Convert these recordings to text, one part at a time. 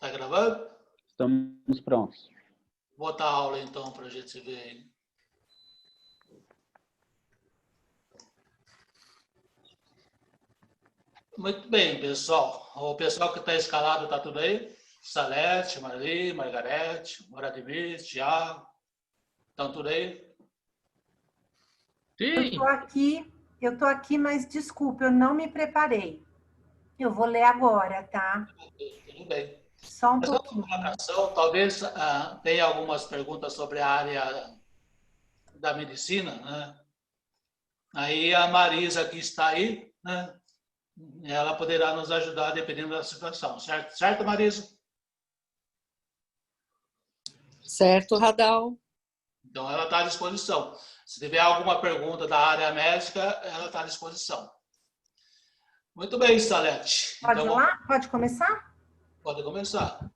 Tá gravando? Estamos prontos. Vou botar a aula então para a gente ver aí. Muito bem, pessoal. O pessoal que está escalado está tudo aí? Salete, Marli, Margarete, Moradimir, Thiago. Estão tudo aí? Sim. Eu tô aqui, mas desculpa, eu não me preparei. Eu vou ler agora, tá? Tudo bem. Só um Mas uma pouquinho. colocação, talvez tenha algumas perguntas sobre a área da medicina, né? Aí a Marisa que está aí, né? Ela poderá nos ajudar dependendo da situação, certo? Certo, Marisa? Certo, Radal. Então ela está à disposição. Se tiver alguma pergunta da área médica, ela está à disposição. Muito bem, Salete. Pode Então, ir lá? Pode começar? pode começar.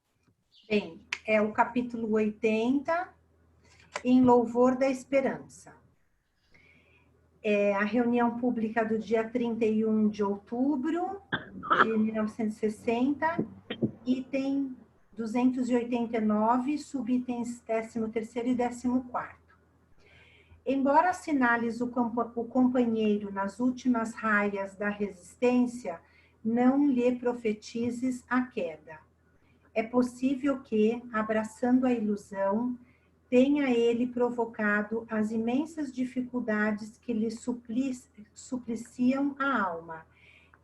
Bem, é o capítulo 80, em louvor da esperança. É a reunião pública do dia 31 de outubro de 1960, item 289, subitens 13º e 14º. Embora assinales o companheiro nas últimas raias da resistência, não lhe profetizes a queda. É possível que, abraçando a ilusão, tenha ele provocado as imensas dificuldades que lhe supliciam a alma,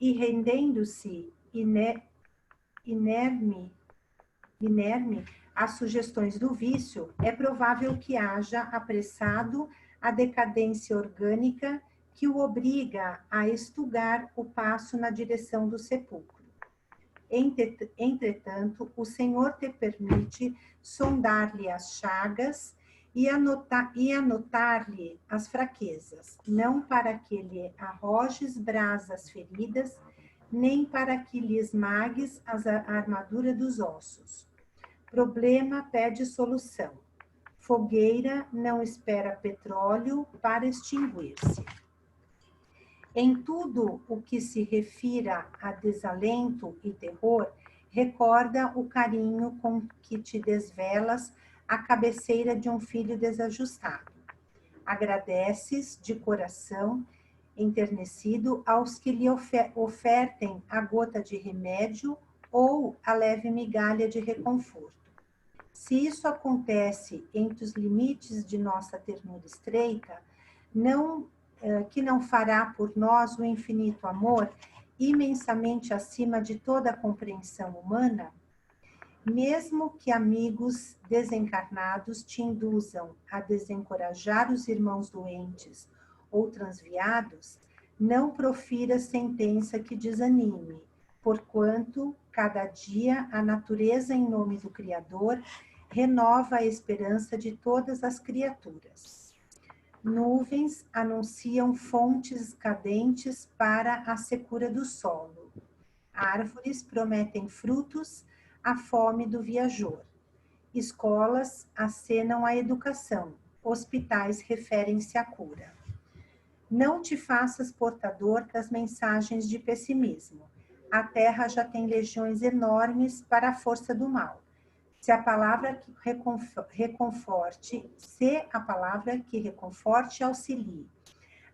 e rendendo-se inerme às sugestões do vício, é provável que haja apressado a decadência orgânica que o obriga a estugar o passo na direção do sepulcro. Entretanto, o Senhor te permite sondar-lhe as chagas e anotar-lhe as fraquezas, não para que lhe arrojes brasas feridas, nem para que lhe esmagues a armadura dos ossos. Problema pede solução. Fogueira não espera petróleo para extinguir-se. Em tudo o que se refira a desalento e terror, recorda o carinho com que te desvelas à cabeceira de um filho desajustado. Agradeces de coração enternecido aos que lhe ofertem a gota de remédio ou a leve migalha de reconforto. Se isso acontece entre os limites de nossa ternura estreita, que não fará por nós o infinito amor, imensamente acima de toda a compreensão humana? Mesmo que amigos desencarnados te induzam a desencorajar os irmãos doentes ou transviados, não profira sentença que desanime, porquanto, cada dia, a natureza, em nome do Criador, renova a esperança de todas as criaturas. Nuvens anunciam fontes cadentes para a secura do solo. Árvores prometem frutos à fome do viajor. Escolas acenam a educação. Hospitais referem-se à cura. Não te faças portador das mensagens de pessimismo. A terra já tem legiões enormes para a força do mal. Se a palavra que reconforte auxilie,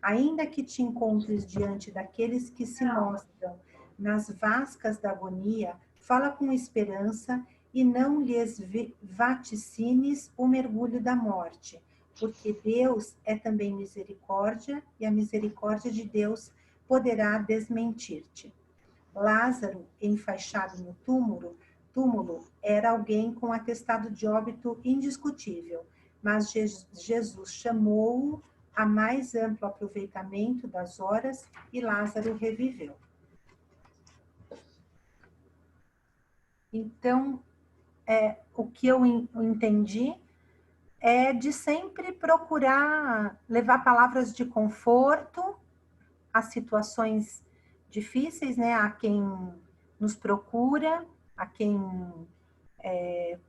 ainda que te encontres diante daqueles que se mostram nas vascas da agonia, fala com esperança e não lhes vaticines o mergulho da morte, porque Deus é também misericórdia e a misericórdia de Deus poderá desmentir-te. Lázaro, enfaixado no túmulo, era alguém com atestado de óbito indiscutível, mas Jesus chamou-o a mais amplo aproveitamento das horas e Lázaro reviveu. Então, o que eu entendi é de sempre procurar levar palavras de conforto às situações difíceis, né? A quem nos procura, a quem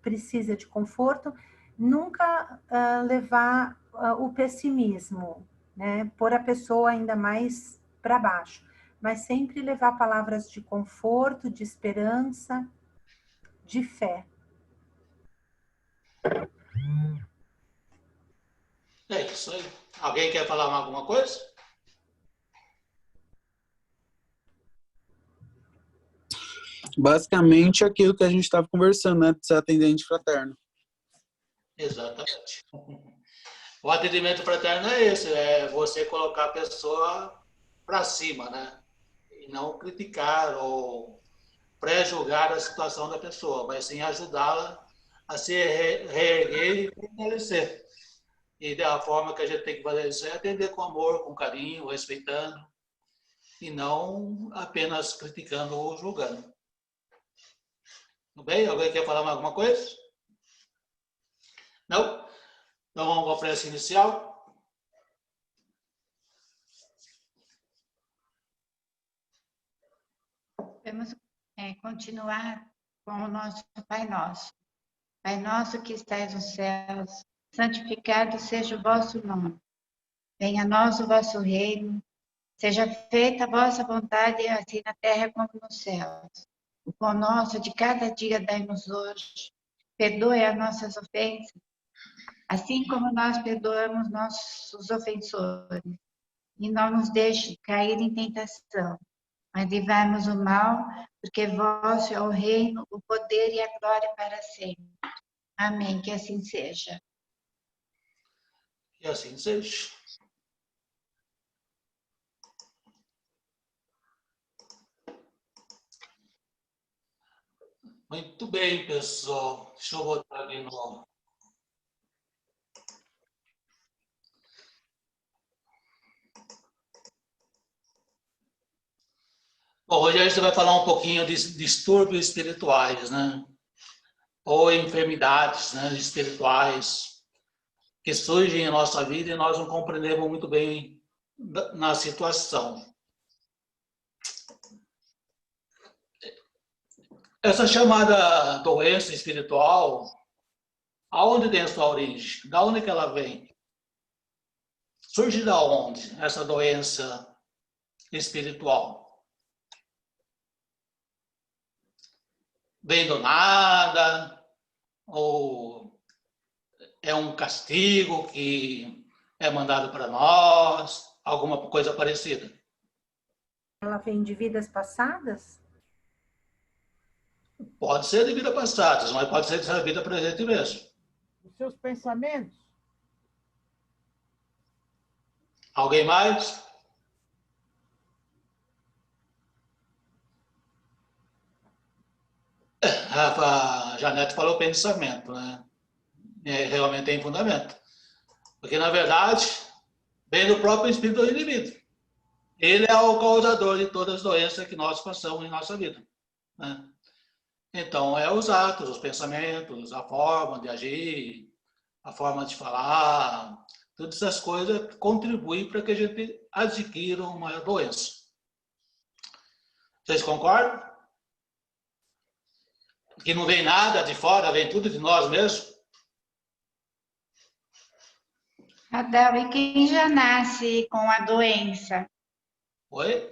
precisa de conforto, nunca levar o pessimismo, né? Pôr a pessoa ainda mais para baixo, mas sempre levar palavras de conforto, de esperança, de fé. É isso aí. Alguém quer falar alguma coisa? Basicamente, aquilo que a gente estava conversando, né? De ser atendente fraterno. Exatamente. O atendimento fraterno é esse, é você colocar a pessoa para cima, né? E não criticar ou pré-julgar a situação da pessoa, mas sim ajudá-la a se reerguer e fortalecer. E da forma que a gente tem que fazer isso é atender com amor, com carinho, respeitando, e não apenas criticando ou julgando. Tudo bem? Alguém quer falar mais alguma coisa? Não? Então vamos para a prece inicial. Vamos continuar com o nosso Pai Nosso. Pai nosso que estais nos céus, santificado seja o vosso nome. Venha a nós o vosso reino, seja feita a vossa vontade, assim na terra como nos céus. O pão nosso de cada dia dai-nos hoje. Perdoe as nossas ofensas, assim como nós perdoamos nossos ofensores. E não nos deixe cair em tentação, mas livrai-nos do mal, porque vosso é o reino, o poder e a glória para sempre. Amém, que assim seja. E assim seja. Muito bem, pessoal. Deixa eu botar de novo. Bom, hoje a gente vai falar um pouquinho de distúrbios espirituais, né? Ou enfermidades, né, espirituais que surgem em nossa vida e nós não compreendemos muito bem na situação. Essa chamada doença espiritual, aonde tem a sua origem? Da onde que ela vem? Surge da onde essa doença espiritual? Vem do nada? Ou é um castigo que é mandado para nós? Alguma coisa parecida? Ela vem de vidas passadas? Pode ser de vida passada, mas pode ser da vida presente mesmo. Os seus pensamentos? Alguém mais? A Janete falou pensamento, né? Realmente tem fundamento. Porque, na verdade, vem do próprio espírito do indivíduo. Ele é o causador de todas as doenças que nós passamos em nossa vida, né? Então, é os atos, os pensamentos, a forma de agir, a forma de falar, todas essas coisas contribuem para que a gente adquira uma doença. Vocês concordam? Que não vem nada de fora, vem tudo de nós mesmos? Adão, e quem já nasce com a doença? Oi?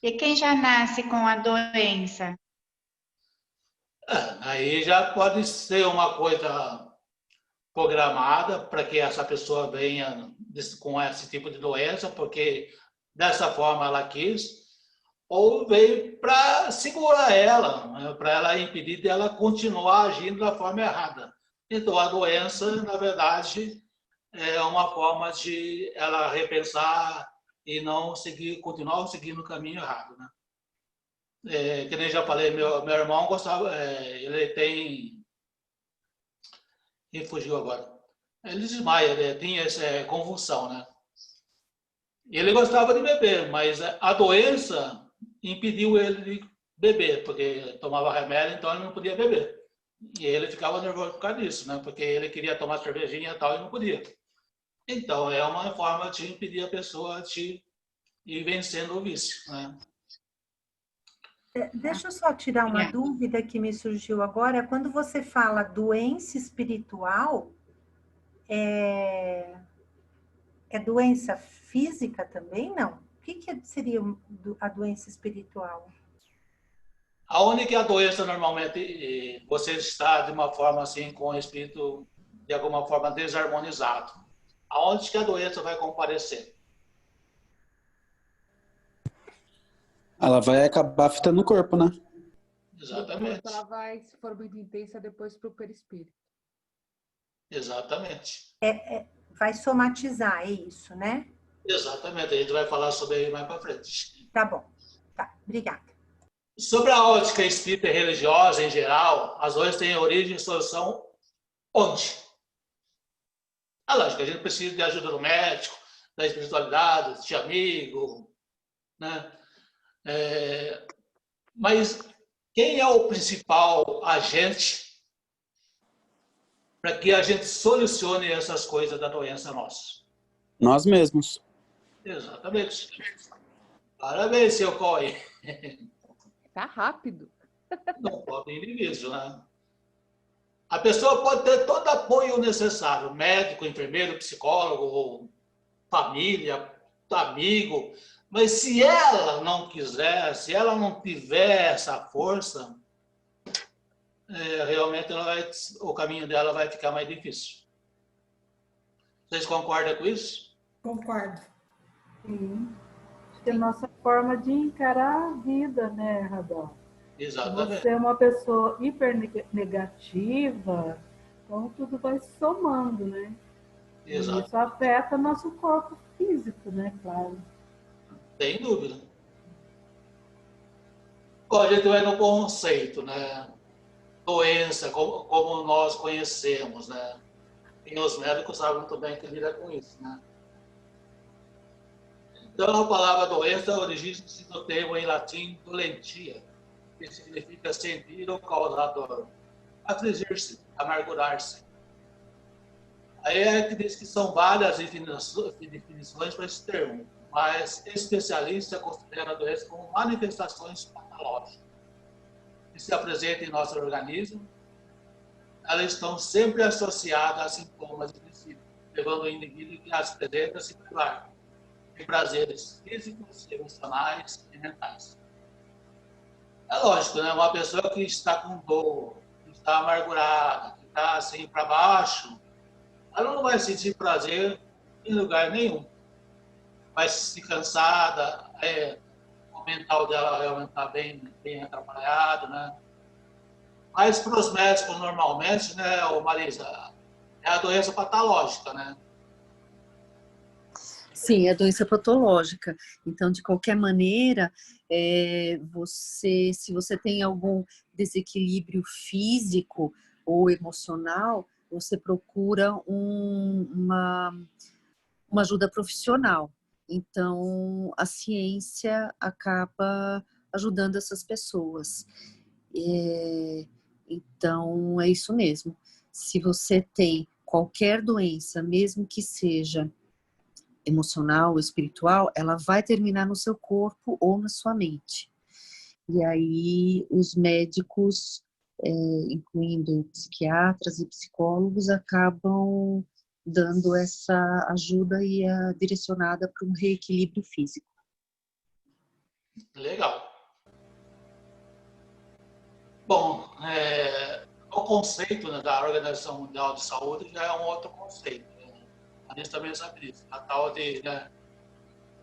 E quem já nasce com a doença? Aí já pode ser uma coisa programada para que essa pessoa venha com esse tipo de doença, porque dessa forma ela quis, ou veio para segurar ela, né, para ela impedir dela continuar agindo da forma errada. Então a doença, na verdade, é uma forma de ela repensar e não continuar seguindo o caminho errado, né? Que nem já falei, meu irmão gostava, ele tem, e fugiu agora, ele desmaia, ele tinha essa convulsão, né? E ele gostava de beber, mas a doença impediu ele de beber, porque tomava remédio, então ele não podia beber. E ele ficava nervoso por causa disso, né? Porque ele queria tomar cervejinha e tal e não podia. Então, é uma forma de impedir a pessoa de ir vencendo o vício, né? Deixa eu só tirar uma dúvida que me surgiu agora. Quando você fala doença espiritual, é doença física também, não? O que seria a doença espiritual? Aonde que a doença normalmente você está de uma forma assim, com o espírito de alguma forma desarmonizado? Aonde que a doença vai comparecer? Ela vai acabar afetando o corpo, né? Exatamente. Ela vai, se for muito intensa, depois para o perispírito. Exatamente. Vai somatizar, é isso, né? Exatamente. A gente vai falar sobre ele mais para frente. Tá bom. Tá, obrigada. Sobre a ótica espírita e religiosa em geral, as doenças têm origem e solução onde? É lógico, a gente precisa de ajuda do médico, da espiritualidade, de amigo, né? Mas quem é o principal agente para que a gente solucione essas coisas da doença nossa? Nós mesmos. Exatamente. Parabéns, seu Coy. Tá rápido. Não pode indivíduo, né? A pessoa pode ter todo apoio necessário, médico, enfermeiro, psicólogo, família, amigo, mas se ela não quiser, se ela não tiver essa força, realmente o caminho dela vai ficar mais difícil. Vocês concordam com isso? Concordo. Sim. Acho que é a nossa forma de encarar a vida, né, Radal? Exatamente. Você é uma pessoa hipernegativa, então tudo vai somando, né? Exato. E isso afeta nosso corpo físico, né, claro. Sem dúvida. Bom, a gente vai no conceito, né? Doença, como nós conhecemos, né? E os médicos sabem muito bem que lida com isso, né? Então, a palavra doença origina-se do termo em latim dolentia, que significa sentir ou causar dor, afligir-se, amargurar-se. Aí é que diz que são várias definições para esse termo, mas especialistas consideram a doença como manifestações patológicas que se apresentam em nosso organismo. Elas estão sempre associadas a sintomas de princípio, levando o indivíduo que as apresenta a se privar de prazeres físicos, emocionais e mentais. É lógico, né? Uma pessoa que está com dor, que está amargurada, que está assim para baixo, ela não vai sentir prazer em lugar nenhum. Vai se sentir cansada, o mental dela realmente está bem atrapalhado, né? Mas para os médicos, normalmente, né, Marisa, é a doença patológica, né? Sim, é doença patológica. Então, de qualquer maneira, se você tem algum desequilíbrio físico ou emocional, você procura uma ajuda profissional. Então, a ciência acaba ajudando essas pessoas. Então, é isso mesmo. Se você tem qualquer doença, mesmo que seja emocional ou espiritual, ela vai terminar no seu corpo ou na sua mente. E aí os médicos, incluindo psiquiatras e psicólogos, acabam dando essa ajuda e direcionada para um reequilíbrio físico. Legal. Bom, o conceito, né, da Organização Mundial de Saúde já é um outro conceito. A gente também sabe disso. A tal de, né,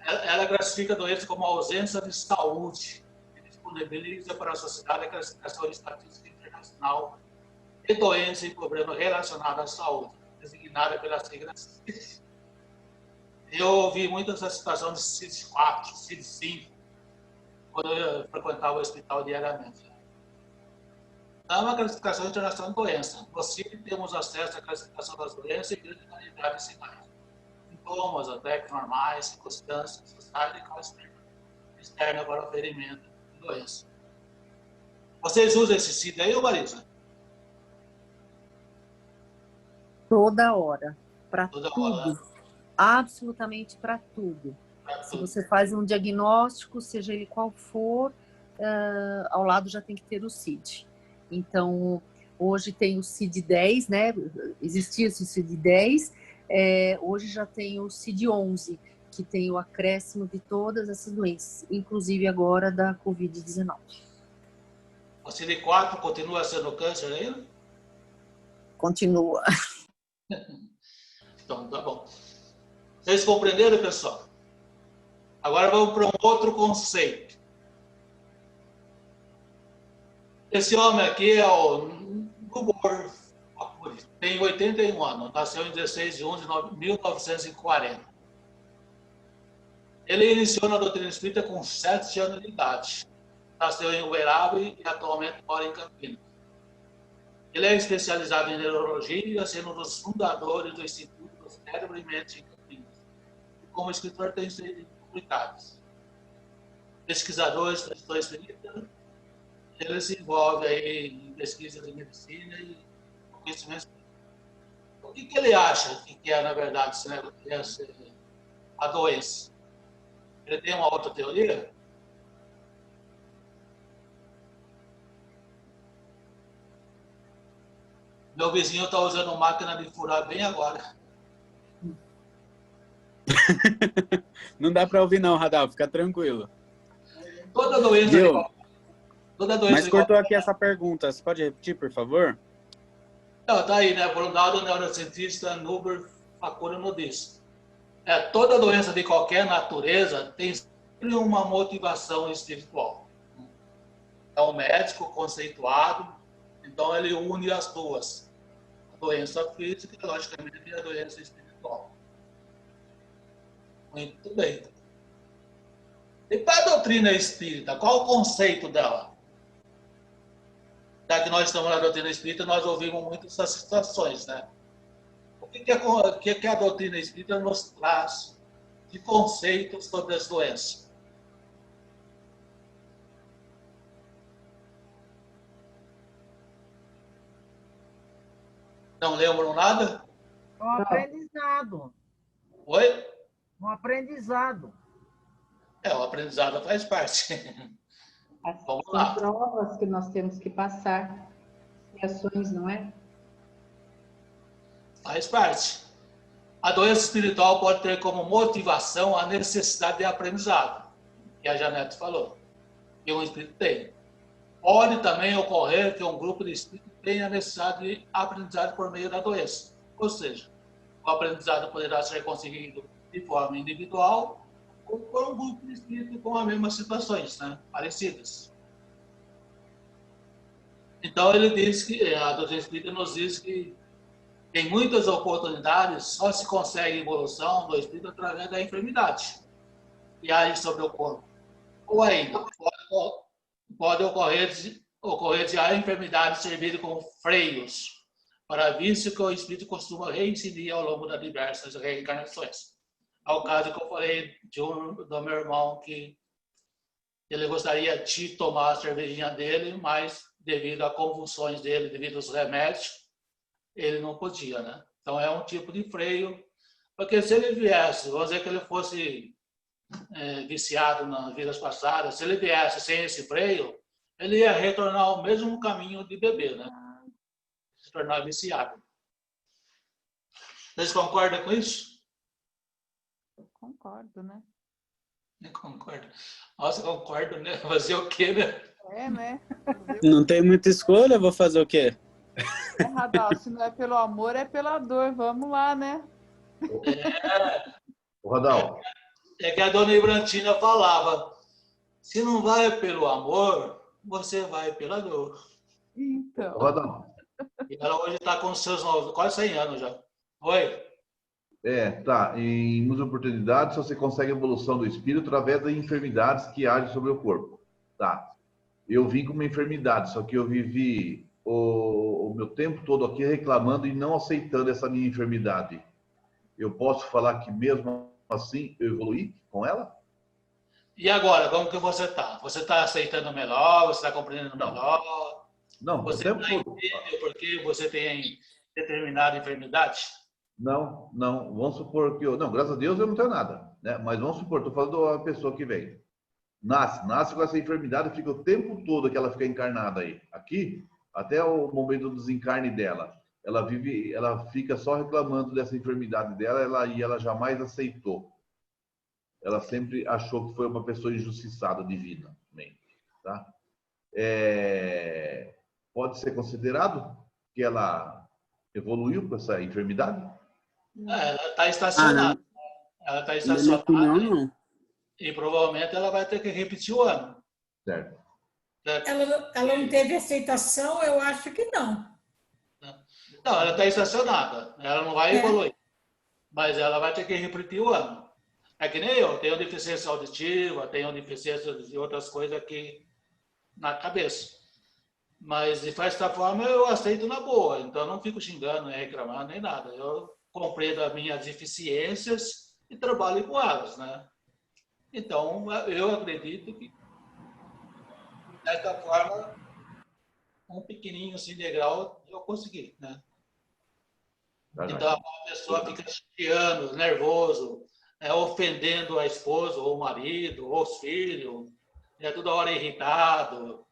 ela classifica a doença como ausência de saúde e disponibiliza para a sociedade a classificação de estatística internacional de doença e problemas relacionados à saúde, designada pela sigla CID. Eu ouvi muito essa situação de CID-4, CID-5, quando eu frequentava o hospital diariamente. É uma classificação internacional de doença. No CID temos acesso à classificação das doenças e grande variedade de sinais. Sintomas, ataques normais, circunstâncias sociais e causa externa para o ferimento de doença. Vocês usam esse CID aí, Marisa? Toda hora, para Toda tudo. hora, né? Absolutamente para tudo. Pra Se tudo. você faz um diagnóstico, seja ele qual for, ao lado já tem que ter o CID. Então, hoje tem o CID-10, né? Existia o CID-10, hoje já tem o CID-11, que tem o acréscimo de todas essas doenças, inclusive agora da Covid-19. O CD4 continua sendo câncer ainda? Continua. Então, tá bom. Vocês compreenderam, pessoal? Agora vamos para um outro conceito. Esse homem aqui é o Nubor Fakuri, tem 81 anos, nasceu em 16 de 11 de 1940. Ele iniciou na doutrina espírita com 7 anos de idade. Nasceu em Uberaba e atualmente mora em Campinas. Ele é especializado em neurologia, sendo um dos fundadores do Instituto do Cérebro e Mente em Campinas. Como escritor, tem sido publicado. Pesquisador, escritor espírita, ele se envolve aí em pesquisa de medicina e conhecimento. O que ele acha que é, na verdade, a doença? Ele tem uma outra teoria? Meu vizinho está usando máquina de furar bem agora. Não dá para ouvir não, Radal, fica tranquilo. Toda doença Viu? igual. Toda doença Mas cortou aqui essa pergunta, você pode repetir, por favor? Não, tá aí, né? Por um lado, o neurocientista Nubor Fakuri nos diz. Toda doença de qualquer natureza tem sempre uma motivação espiritual. É um médico conceituado, então ele une as duas. A doença física, logicamente, e a doença espiritual. Muito bem. E para a doutrina espírita, qual o conceito dela? Já que nós estamos na doutrina espírita, nós ouvimos muito essas situações, né? O que a doutrina espírita nos traz de conceitos sobre as doenças? Não lembram nada? Um aprendizado. Oi? Um aprendizado. O aprendizado faz parte. Vamos São lá. provas que nós temos que passar, ações, não é? Faz parte. A doença espiritual pode ter como motivação a necessidade de aprendizado, que a Janete falou, que um espírito tem. Pode também ocorrer que um grupo de espíritos tenha necessidade de aprendizado por meio da doença. Ou seja, o aprendizado poderá ser conseguido de forma individual ou por um grupo de espíritos com as mesmas situações, né? Parecidas. Então, ele diz que, a doutrina espírita nos diz que em muitas oportunidades só se consegue evolução do espírito através da enfermidade que age sobre o corpo. Ou ainda, pode ocorrer de a enfermidade servir como freios para vício que o espírito costuma reincidir ao longo das diversas reencarnações. É o caso que eu falei do meu irmão, que ele gostaria de tomar a cervejinha dele, mas devido a convulsões dele, devido aos remédios, ele não podia, né? Então é um tipo de freio, porque se ele viesse, vamos dizer que ele fosse viciado nas vidas passadas, se ele viesse sem esse freio, ele ia retornar ao mesmo caminho de beber, né? Se tornar viciado. Vocês concordam com isso? Eu concordo, né? Eu concordo. Nossa, concordo, né? Fazer o quê, né? É, né? Não tem muita escolha, vou fazer o quê? Radal, se não é pelo amor, é pela dor. Vamos lá, né? O Radal. É que a dona Ibrantina falava, se não vai pelo amor, você vai pela dor. Então. Radal. E ela hoje está com seus quase 100 anos já. Oi? Tá. Em muitas oportunidades, você consegue a evolução do espírito através das enfermidades que agem sobre o corpo. Tá. Eu vim com uma enfermidade, só que eu vivi o meu tempo todo aqui reclamando e não aceitando essa minha enfermidade. Eu posso falar que mesmo assim eu evoluí com ela? E agora, como que você está? Você está aceitando melhor? Você está compreendendo melhor? Não, você está entendendo por que você tem determinada enfermidade? Não. Vamos supor que eu... Não, graças a Deus eu não tenho nada, né? Mas vamos supor, estou falando da pessoa que vem. Nasce com essa enfermidade, fica o tempo todo que ela fica encarnada aí. Aqui, até o momento do desencarne dela. Ela fica só reclamando dessa enfermidade dela e ela jamais aceitou. Ela sempre achou que foi uma pessoa injustiçada divinamente, tá? pode ser considerado que ela evoluiu com essa enfermidade? Ela está estacionada. Ela está Na minha estacionada opinião, não. e provavelmente ela vai ter que repetir o ano. Certo. Certo? Ela não teve aceitação? Eu acho que não. Não, ela está estacionada. Ela não vai É. evoluir. Mas ela vai ter que repetir o ano. É que nem eu. Tenho deficiência auditiva, tenho deficiência de outras coisas aqui na cabeça. Mas, de certa forma, eu aceito na boa. Então, eu não fico xingando, nem reclamando, nem nada. Eu compreendo as minhas deficiências e trabalho com elas, né? Então, eu acredito que, dessa forma, um pequenininho assim, degrau, eu consegui, né? Então, a pessoa fica chateando, nervoso, ofendendo a esposa, ou o marido, ou os filhos, toda hora irritado,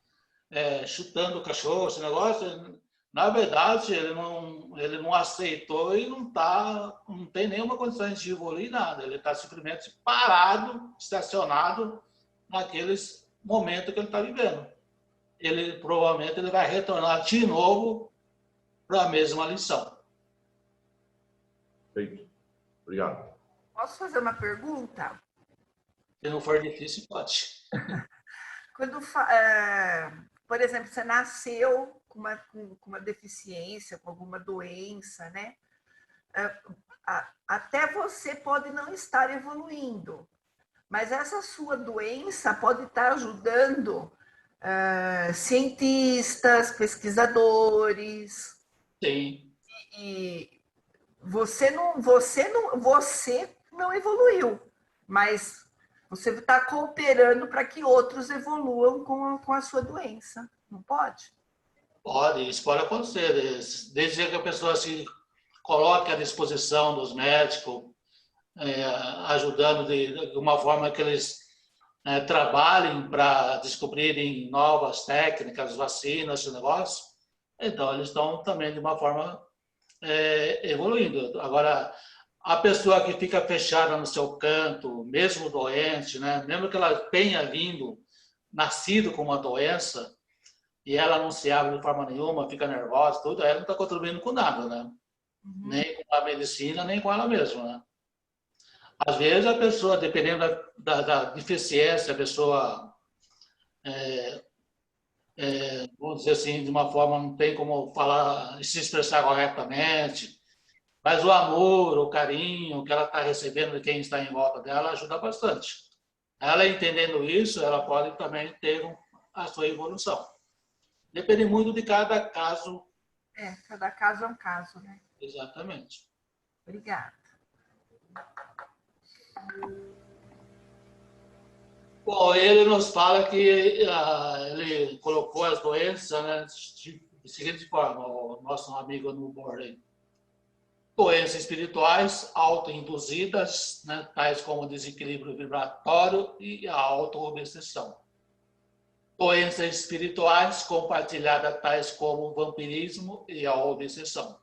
chutando o cachorro, esse negócio. Na verdade, ele não aceitou e não tem nenhuma condição de evoluir nada. Ele está simplesmente parado, estacionado naqueles momentos que ele está vivendo. Provavelmente ele vai retornar de novo para a mesma lição. Perfeito. Obrigado. Posso fazer uma pergunta? Se não for difícil, pode. Por exemplo, você nasceu com uma deficiência, com alguma doença, né? Até você pode não estar evoluindo, mas essa sua doença pode estar ajudando cientistas, pesquisadores. Sim. E você não evoluiu, mas você está cooperando para que outros evoluam com a sua doença, não pode? Pode, isso pode acontecer. Desde que a pessoa se coloque à disposição dos médicos, ajudando de uma forma que eles trabalhem para descobrirem novas técnicas, vacinas, esse negócio, então eles estão também de uma forma evoluindo. Agora, a pessoa que fica fechada no seu canto, mesmo doente, né? Mesmo que ela tenha nascido com uma doença, e ela não se abre de forma nenhuma, fica nervosa, tudo, ela não está contribuindo com nada, né? Uhum. Nem com a medicina, nem com ela mesma, né? Às vezes a pessoa, dependendo da deficiência, a pessoa, vamos dizer assim, de uma forma não tem como falar, se expressar corretamente, mas o amor, o carinho que ela está recebendo de quem está em volta dela ajuda bastante. Ela entendendo isso, ela pode também ter a sua evolução. Depende muito de cada caso. Cada caso é um caso, né? Exatamente. Obrigada. Bom, ele nos fala que ele colocou as doenças, né, de seguinte forma, o nosso amigo no board aí. Doenças espirituais autoinduzidas, né, tais como desequilíbrio vibratório e a auto-obsessão. Doenças espirituais compartilhadas, tais como o vampirismo e a obsessão.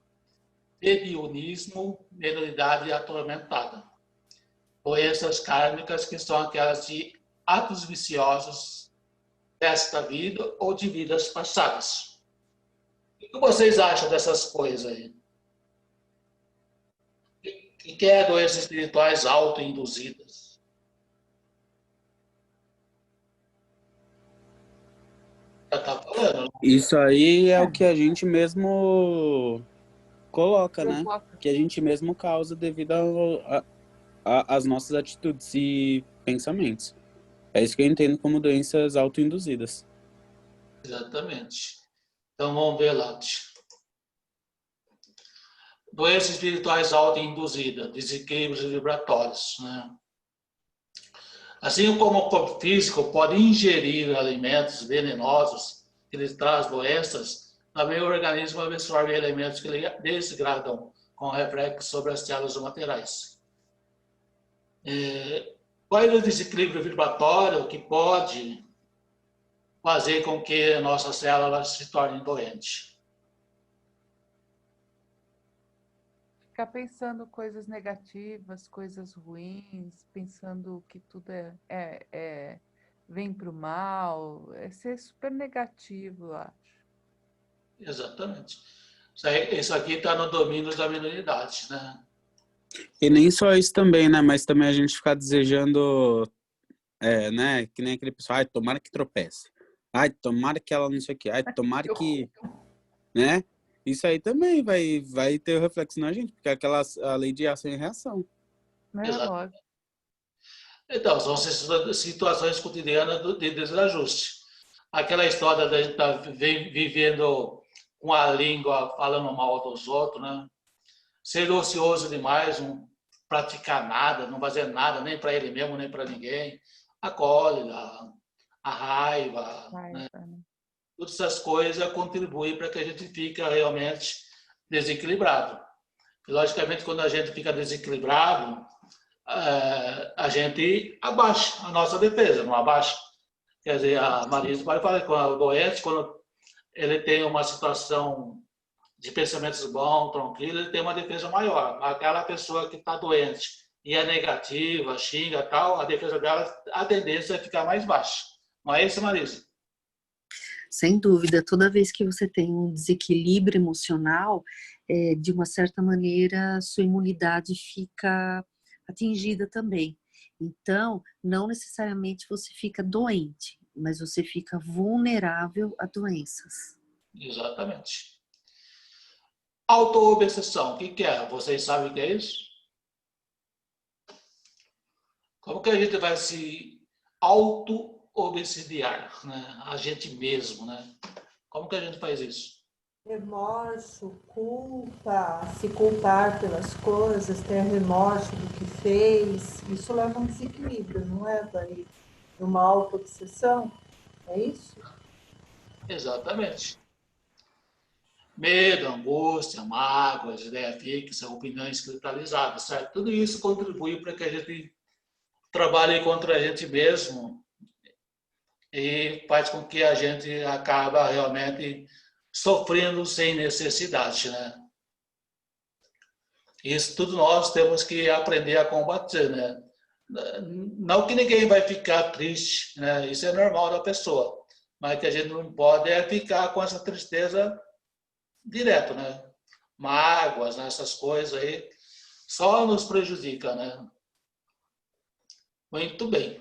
Mediunismo, mediunidade atormentada. Doenças kármicas, que são aquelas de atos viciosos desta vida ou de vidas passadas. O que vocês acham dessas coisas aí? O que é doenças espirituais autoinduzidas? Já está falando. Isso aí é o que a gente mesmo coloca, né? Que a gente mesmo causa devido às nossas atitudes e pensamentos. É isso que eu entendo como doenças autoinduzidas. Exatamente. Então vamos ver lá. Doenças espirituais autoinduzidas, desequilíbrios vibratórios, né? Assim como o corpo físico pode ingerir alimentos venenosos que lhes trazem doenças, também o organismo absorve elementos que lhe desgradam com reflexo sobre as células materiais. Qual é o desequilíbrio vibratório que pode fazer com que nossas células se tornem doentes? Ficar pensando coisas negativas, coisas ruins, pensando que tudo vem para o mal, é ser super negativo, eu acho. Exatamente. Isso aqui está no domínio da minoridade, né? E nem só isso também, né? Mas também a gente ficar desejando, né? Que nem aquele pessoal, ai, tomara que tropece. Ai, tomara que ela não sei o quê. Ai, tomara que... Né? Isso aí também vai ter reflexo na gente, porque é a lei de ação e reação. Lógico. Então, são situações cotidianas de desajuste. Aquela história da gente estar vivendo com a língua falando mal dos outros, né? Ser ocioso demais, não praticar nada, não fazer nada, nem para ele mesmo, nem para ninguém. A cólera, a raiva, né? Todas essas coisas contribuem para que a gente fique realmente desequilibrado. E, logicamente, quando a gente fica desequilibrado, a gente abaixa a nossa defesa, não abaixa. Quer dizer, a Marisa pode falar com o doente, quando ele tem uma situação de pensamentos bons, tranquilo, ele tem uma defesa maior. Aquela pessoa que está doente e é negativa, xinga tal, a defesa dela, a tendência é ficar mais baixa. Não é isso, Marisa? Sem dúvida, toda vez que você tem um desequilíbrio emocional, de uma certa maneira, sua imunidade fica atingida também. Então, não necessariamente você fica doente, mas você fica vulnerável a doenças. Exatamente. Auto-obsessão, o que é? Vocês sabem o que é isso? Como que a gente vai se auto-obsidiar, né? A gente mesmo, né? Como que a gente faz isso? Remorso, culpa, se culpar pelas coisas, ter remorso do que fez, isso leva a um desequilíbrio, não é, Daí? Uma auto-obsessão, é isso? Exatamente. Medo, angústia, mágoas, ideia fixa, opiniões cristalizadas, certo? Tudo isso contribui para que a gente trabalhe contra a gente mesmo e faz com que a gente acaba realmente sofrendo sem necessidade, né? Isso tudo nós temos que aprender a combater, né? Não que ninguém vai ficar triste, né? Isso é normal da pessoa, mas que a gente não pode é ficar com essa tristeza direto, né? Mágoas, né? Essas coisas aí, só nos prejudica, né? Muito bem.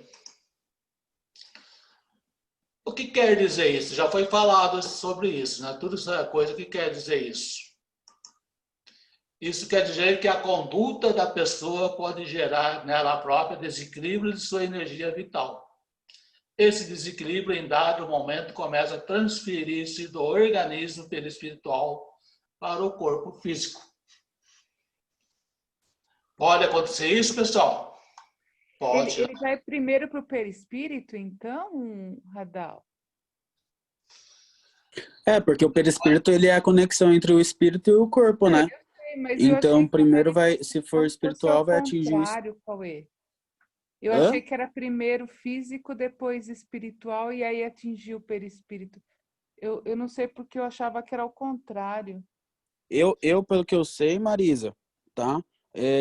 O que quer dizer isso? Já foi falado sobre isso, né? Tudo isso é coisa que quer dizer isso. Isso quer dizer que a conduta da pessoa pode gerar nela própria desequilíbrio de sua energia vital. Esse desequilíbrio, em dado momento, começa a transferir-se do organismo perispiritual para o corpo físico. Pode acontecer isso, pessoal? Pode. Ele vai primeiro para o perispírito, então, Radal? Porque o perispírito ele é a conexão entre o espírito e o corpo, né? Então, primeiro se for espiritual, vai atingir o... Cauê. Eu achei que era primeiro físico, depois espiritual, e aí atingir o perispírito. Eu não sei porque eu achava que era o contrário. Pelo que eu sei, Marisa, tá?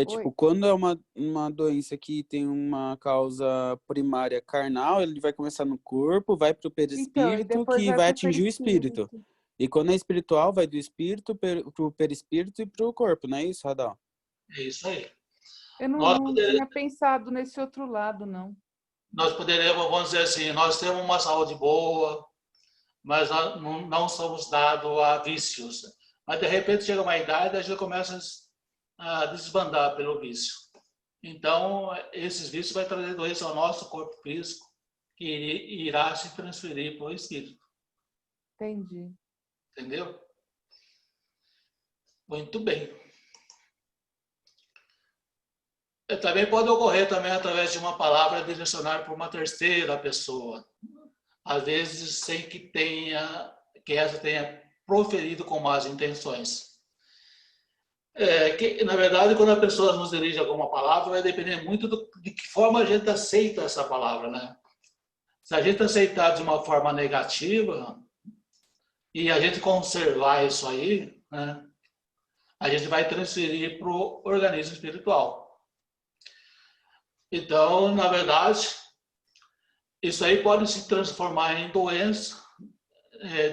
Tipo, quando é uma doença que tem uma causa primária carnal, ele vai começar no corpo, vai para o perispírito, que vai atingir o espírito. E quando é espiritual, vai do espírito para o perispírito e para o corpo, não é isso, Radal? É isso aí. Eu não tinha pensado nesse outro lado, não. Nós poderíamos, vamos dizer assim, nós temos uma saúde boa, mas nós não somos dados a vícios. Mas, de repente, chega uma idade e a gente começa a desbandar pelo vício. Então, esses vícios vão trazer doença ao nosso corpo físico, que irá se transferir para o espírito. Entendi. Entendeu? Muito bem. Também pode ocorrer também através de uma palavra direcionada para uma terceira pessoa. Às vezes, sem que essa tenha proferido com más intenções. Na verdade, quando a pessoa nos dirige alguma palavra, vai depender muito de que forma a gente aceita essa palavra, né? Se a gente aceitar de uma forma negativa e a gente conservar isso aí, né, a gente vai transferir para o organismo espiritual. Então, na verdade, isso aí pode se transformar em doença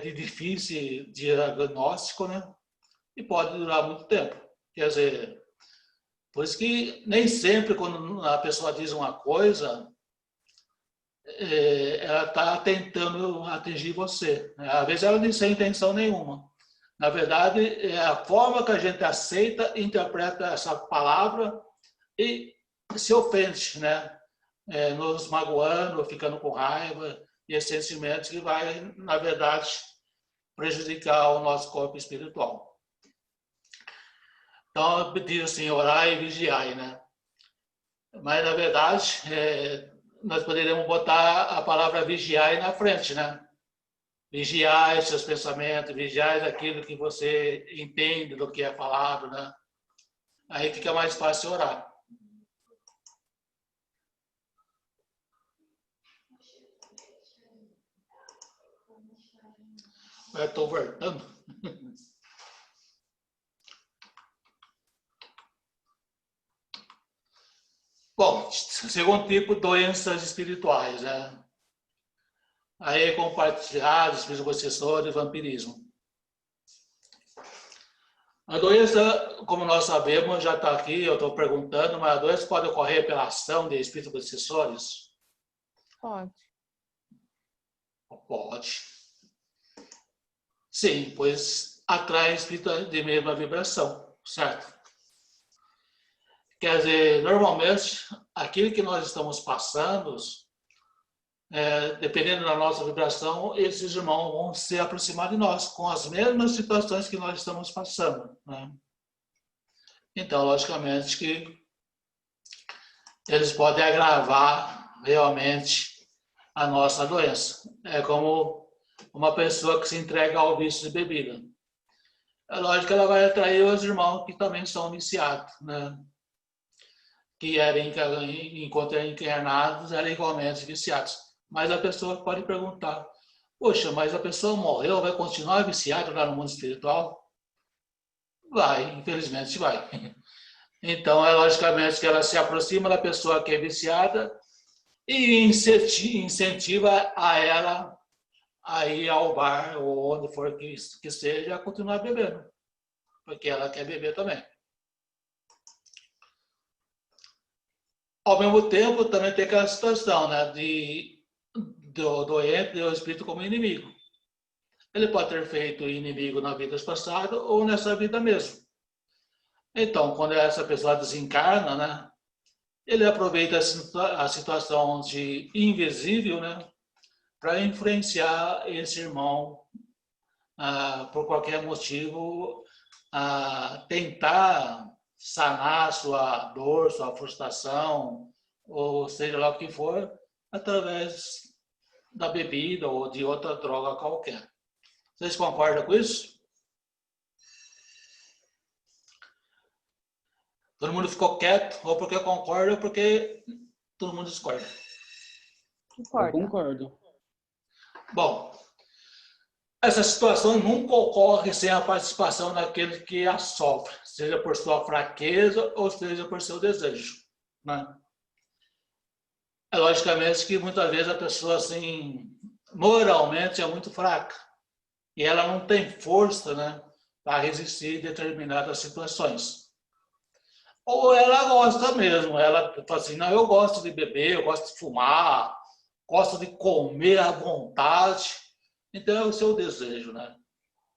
de difícil diagnóstico, né? E pode durar muito tempo. Quer dizer, por isso que nem sempre quando a pessoa diz uma coisa, ela está tentando atingir você. Às vezes ela não tem intenção nenhuma. Na verdade, é a forma que a gente aceita, interpreta essa palavra e se ofende, né? Nos magoando, ficando com raiva, e esses sentimentos que vai, na verdade, prejudicar o nosso corpo espiritual. Então, diz assim, orai e vigiai, né? Mas, na verdade, nós poderíamos botar a palavra vigiai na frente, né? Vigiai seus pensamentos, vigiai aquilo que você entende do que é falado, né? Aí fica mais fácil orar. Eu estou voltando. Bom, segundo tipo, doenças espirituais, né? Aí compartilhados, espíritos obsessores, vampirismo. A doença, como nós sabemos, já está aqui, eu estou perguntando, mas a doença pode ocorrer pela ação de espíritos obsessores? Pode. Pode. Sim, pois atrai espíritos de mesma vibração, certo? Quer dizer, normalmente, aquilo que nós estamos passando, dependendo da nossa vibração, esses irmãos vão se aproximar de nós com as mesmas situações que nós estamos passando, né? Então, logicamente que eles podem agravar realmente a nossa doença. É como uma pessoa que se entrega ao vício de bebida. É lógico que ela vai atrair os irmãos que também são viciados, né? Que enquanto eram encarnados, eram igualmente viciados. Mas a pessoa pode perguntar, poxa, mas a pessoa morreu, vai continuar viciada lá no mundo espiritual? Vai, infelizmente vai. Então, logicamente que ela se aproxima da pessoa que é viciada e incentiva a ela a ir ao bar ou onde for que seja, a continuar bebendo. Porque ela quer beber também. Ao mesmo tempo, também tem aquela situação, né, do doente e o espírito como inimigo. Ele pode ter feito inimigo na vida passada ou nessa vida mesmo. Então, quando essa pessoa desencarna, né, ele aproveita a situação de invisível, né, para influenciar esse irmão, por qualquer motivo, a tentar sanar sua dor, sua frustração, ou seja lá o que for, através da bebida ou de outra droga qualquer. Vocês concordam com isso? Todo mundo ficou quieto, ou porque concorda, ou porque todo mundo discorda. Eu concordo. Bom, essa situação nunca ocorre sem a participação daquele que a sofre, seja por sua fraqueza ou seja por seu desejo, né? É logicamente que muitas vezes a pessoa, assim, moralmente é muito fraca e ela não tem força, né, para resistir a determinadas situações. Ou ela gosta mesmo, ela fala assim, não, eu gosto de beber, eu gosto de fumar, gosto de comer à vontade. Então é o seu desejo, né?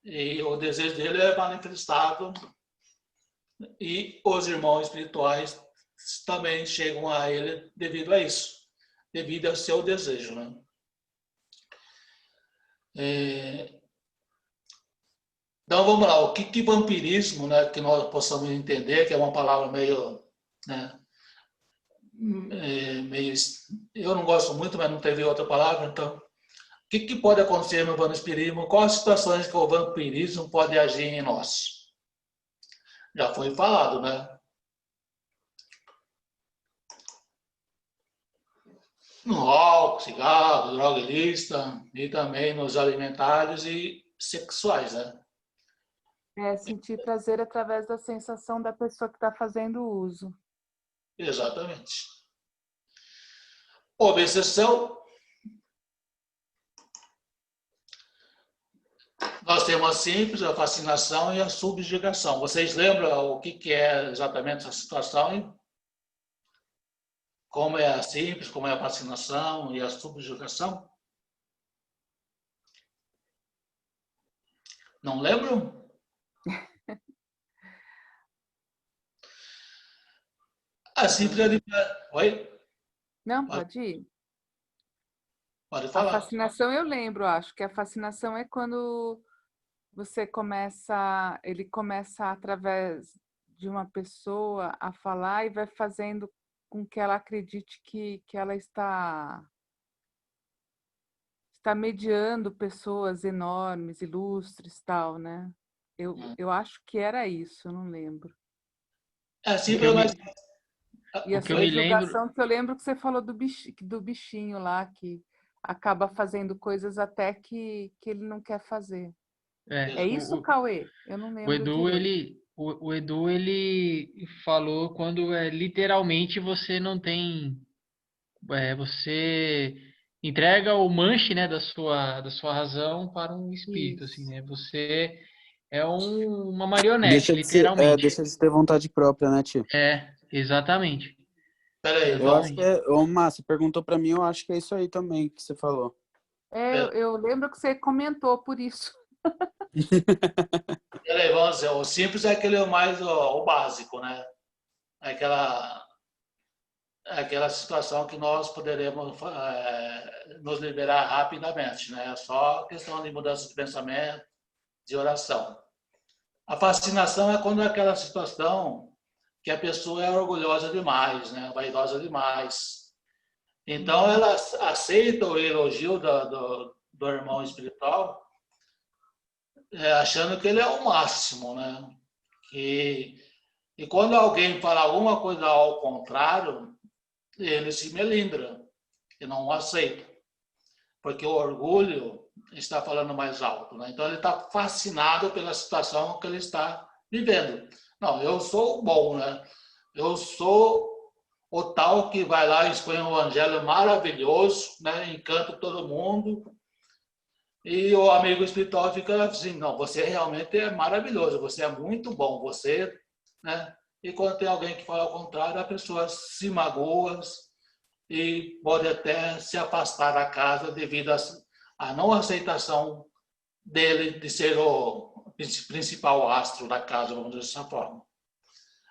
E o desejo dele é manifestado e os irmãos espirituais também chegam a ele devido a isso, devido ao seu desejo, né? Então vamos lá, o que vampirismo, né, que nós possamos entender, que é uma palavra meio, né, meio, eu não gosto muito, mas não teve outra palavra, então o que pode acontecer no vampirismo? Quais situações que o vampirismo pode agir em nós? Já foi falado, né? No álcool, cigarro, droga ilícita e também nos alimentares e sexuais, né? Sentir prazer através da sensação da pessoa que está fazendo o uso. Exatamente. Obsessão Nós temos a simples, a fascinação e a subjugação. Vocês lembram o que é exatamente essa situação? Como é a simples, como é a fascinação e a subjugação? Não lembram? A simples... Oi? Não, pode ir. Pode A falar. fascinação eu lembro, acho que a fascinação é quando ele começa através de uma pessoa a falar e vai fazendo com que ela acredite que ela está mediando pessoas enormes, ilustres, tal, né? Eu acho que era isso, eu não lembro. É simples, mas... E a O que eu me lembro... subjugação que eu lembro que você falou do bichinho lá, que acaba fazendo coisas até que ele não quer fazer. É isso, Cauê? Eu não lembro. O Edu, ele falou quando literalmente você não tem... você entrega o manche, né, da sua razão para um espírito, assim, né? Você é uma marionete, literalmente. Deixa de ter vontade própria, né, tio? Exatamente. Peraí, eu acho que ô, Márcio, perguntou para mim, eu acho que é isso aí também que você falou. Eu lembro que você comentou por isso. Peraí, vamos dizer, o simples é aquele mais o básico, né? Aquela situação que nós poderemos nos liberar rapidamente, né? É só questão de mudança de pensamento, de oração. A fascinação é quando é aquela situação que a pessoa é orgulhosa demais, né? Vaidosa demais. Então, ela aceita o elogio do irmão espiritual, achando que ele é o máximo, né? E quando alguém fala alguma coisa ao contrário, ele se melindra e não aceita, porque o orgulho está falando mais alto, né? Então ele está fascinado pela situação que ele está vivendo. Não, eu sou o bom, né? Eu sou o tal que vai lá e expõe um evangelho maravilhoso, né? Encanta todo mundo. E o amigo espiritual fica assim, não, você realmente é maravilhoso, você é muito bom, você, né? E quando tem alguém que fala ao contrário, a pessoa se magoa e pode até se afastar da casa devido à não aceitação dele de ser o principal astro da casa, vamos dizer dessa forma.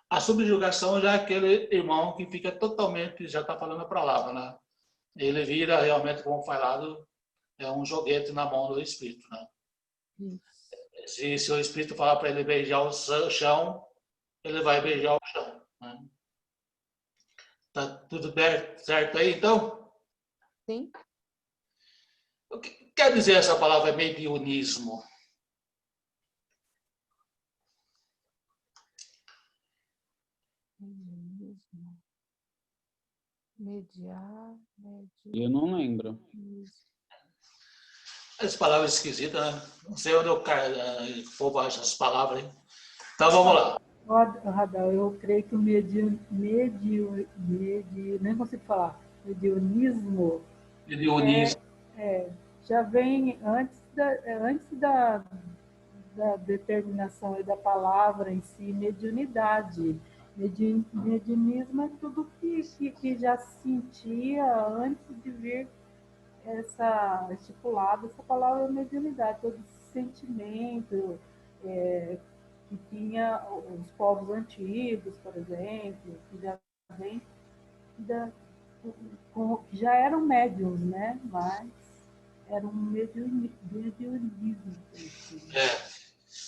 A subjugação já é aquele irmão que fica totalmente, já está falando a palavra, né? Ele vira realmente, como falado, é um joguete na mão do espírito, né? Se o espírito falar para ele beijar o chão, ele vai beijar o chão, né? Tá tudo certo aí, então? Sim. O que quer dizer essa palavra mediunismo? Eu não lembro. Essa palavra esquisita, né? Não sei onde o povo acha essas palavras, hein? Então, vamos lá. Radal, eu creio que o nem consigo falar, mediunismo já vem antes da determinação da palavra em si, mediunidade. Mediunismo é tudo que já sentia antes de vir estipulada essa palavra mediunidade, todo esse sentimento que tinha os povos antigos, por exemplo, que já eram médiums, né? Mas era um mediunismo.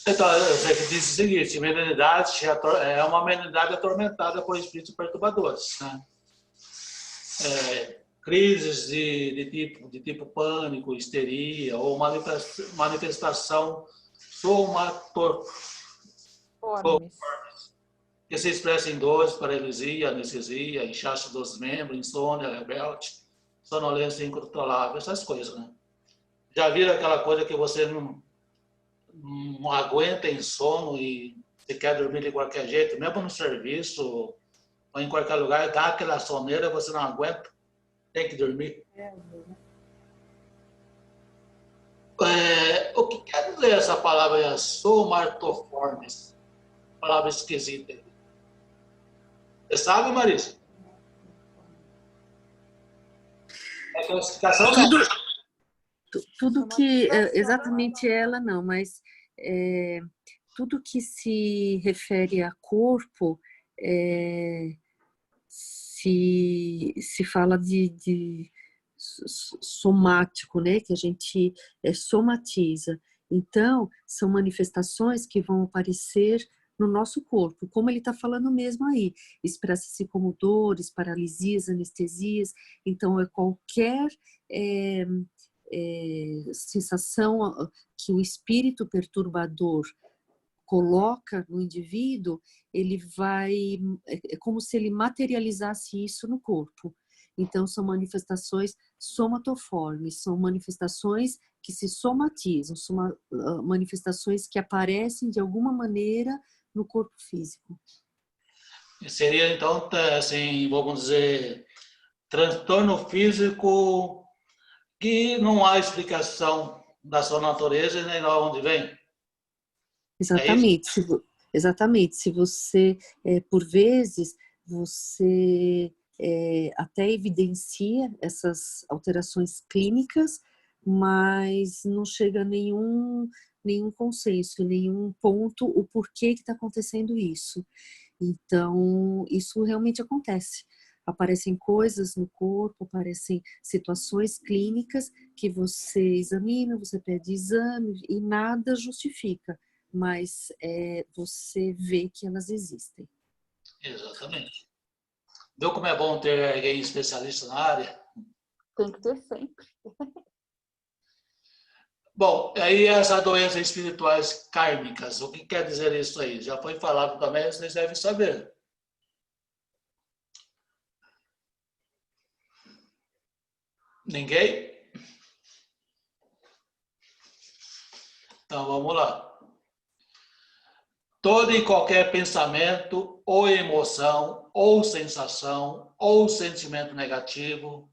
Então, você diz o seguinte, mediunidade é uma mediunidade atormentada por espíritos perturbadores, né? Crises de tipo pânico, histeria ou manifestação somatoriformes, que se expressa em dores, paralisia, anestesia, inchaço dos membros, insônia, rebelde, sonolência incontrolável, essas coisas, né? Já viram aquela coisa que você não aguenta em sono e você quer dormir de qualquer jeito, mesmo no serviço ou em qualquer lugar, dá aquela soneira, você não aguenta, tem que dormir. O que quer dizer essa palavra somatoformes? Palavra esquisita. Você sabe, Marisa? É classificação médica. Tudo que, exatamente ela não, mas tudo que se refere a corpo, se fala de somático, né? Que a gente somatiza. Então, são manifestações que vão aparecer no nosso corpo, como ele está falando mesmo aí. Expressa-se como dores, paralisias, anestesias. Então, é qualquer sensação que o espírito perturbador coloca no indivíduo, ele vai, é como se ele materializasse isso no corpo. Então, são manifestações somatoformes, são manifestações que se somatizam, são manifestações que aparecem de alguma maneira no corpo físico. Seria, então, assim, vamos dizer, transtorno físico que não há explicação da sua natureza e nem de onde vem. Exatamente. Exatamente. Se você, por vezes, você até evidencia essas alterações clínicas, mas não chega a nenhum consenso, nenhum ponto, o porquê que está acontecendo isso. Então, isso realmente acontece. Aparecem coisas no corpo, aparecem situações clínicas que você examina, você pede exame e nada justifica, mas você vê que elas existem. Exatamente. Viu como é bom ter alguém especialista na área? Tem que ter sempre. Bom, aí essas doenças espirituais kármicas, o que quer dizer isso aí? Já foi falado também, vocês devem saber. Ninguém? Então vamos lá. Todo e qualquer pensamento, ou emoção, ou sensação, ou sentimento negativo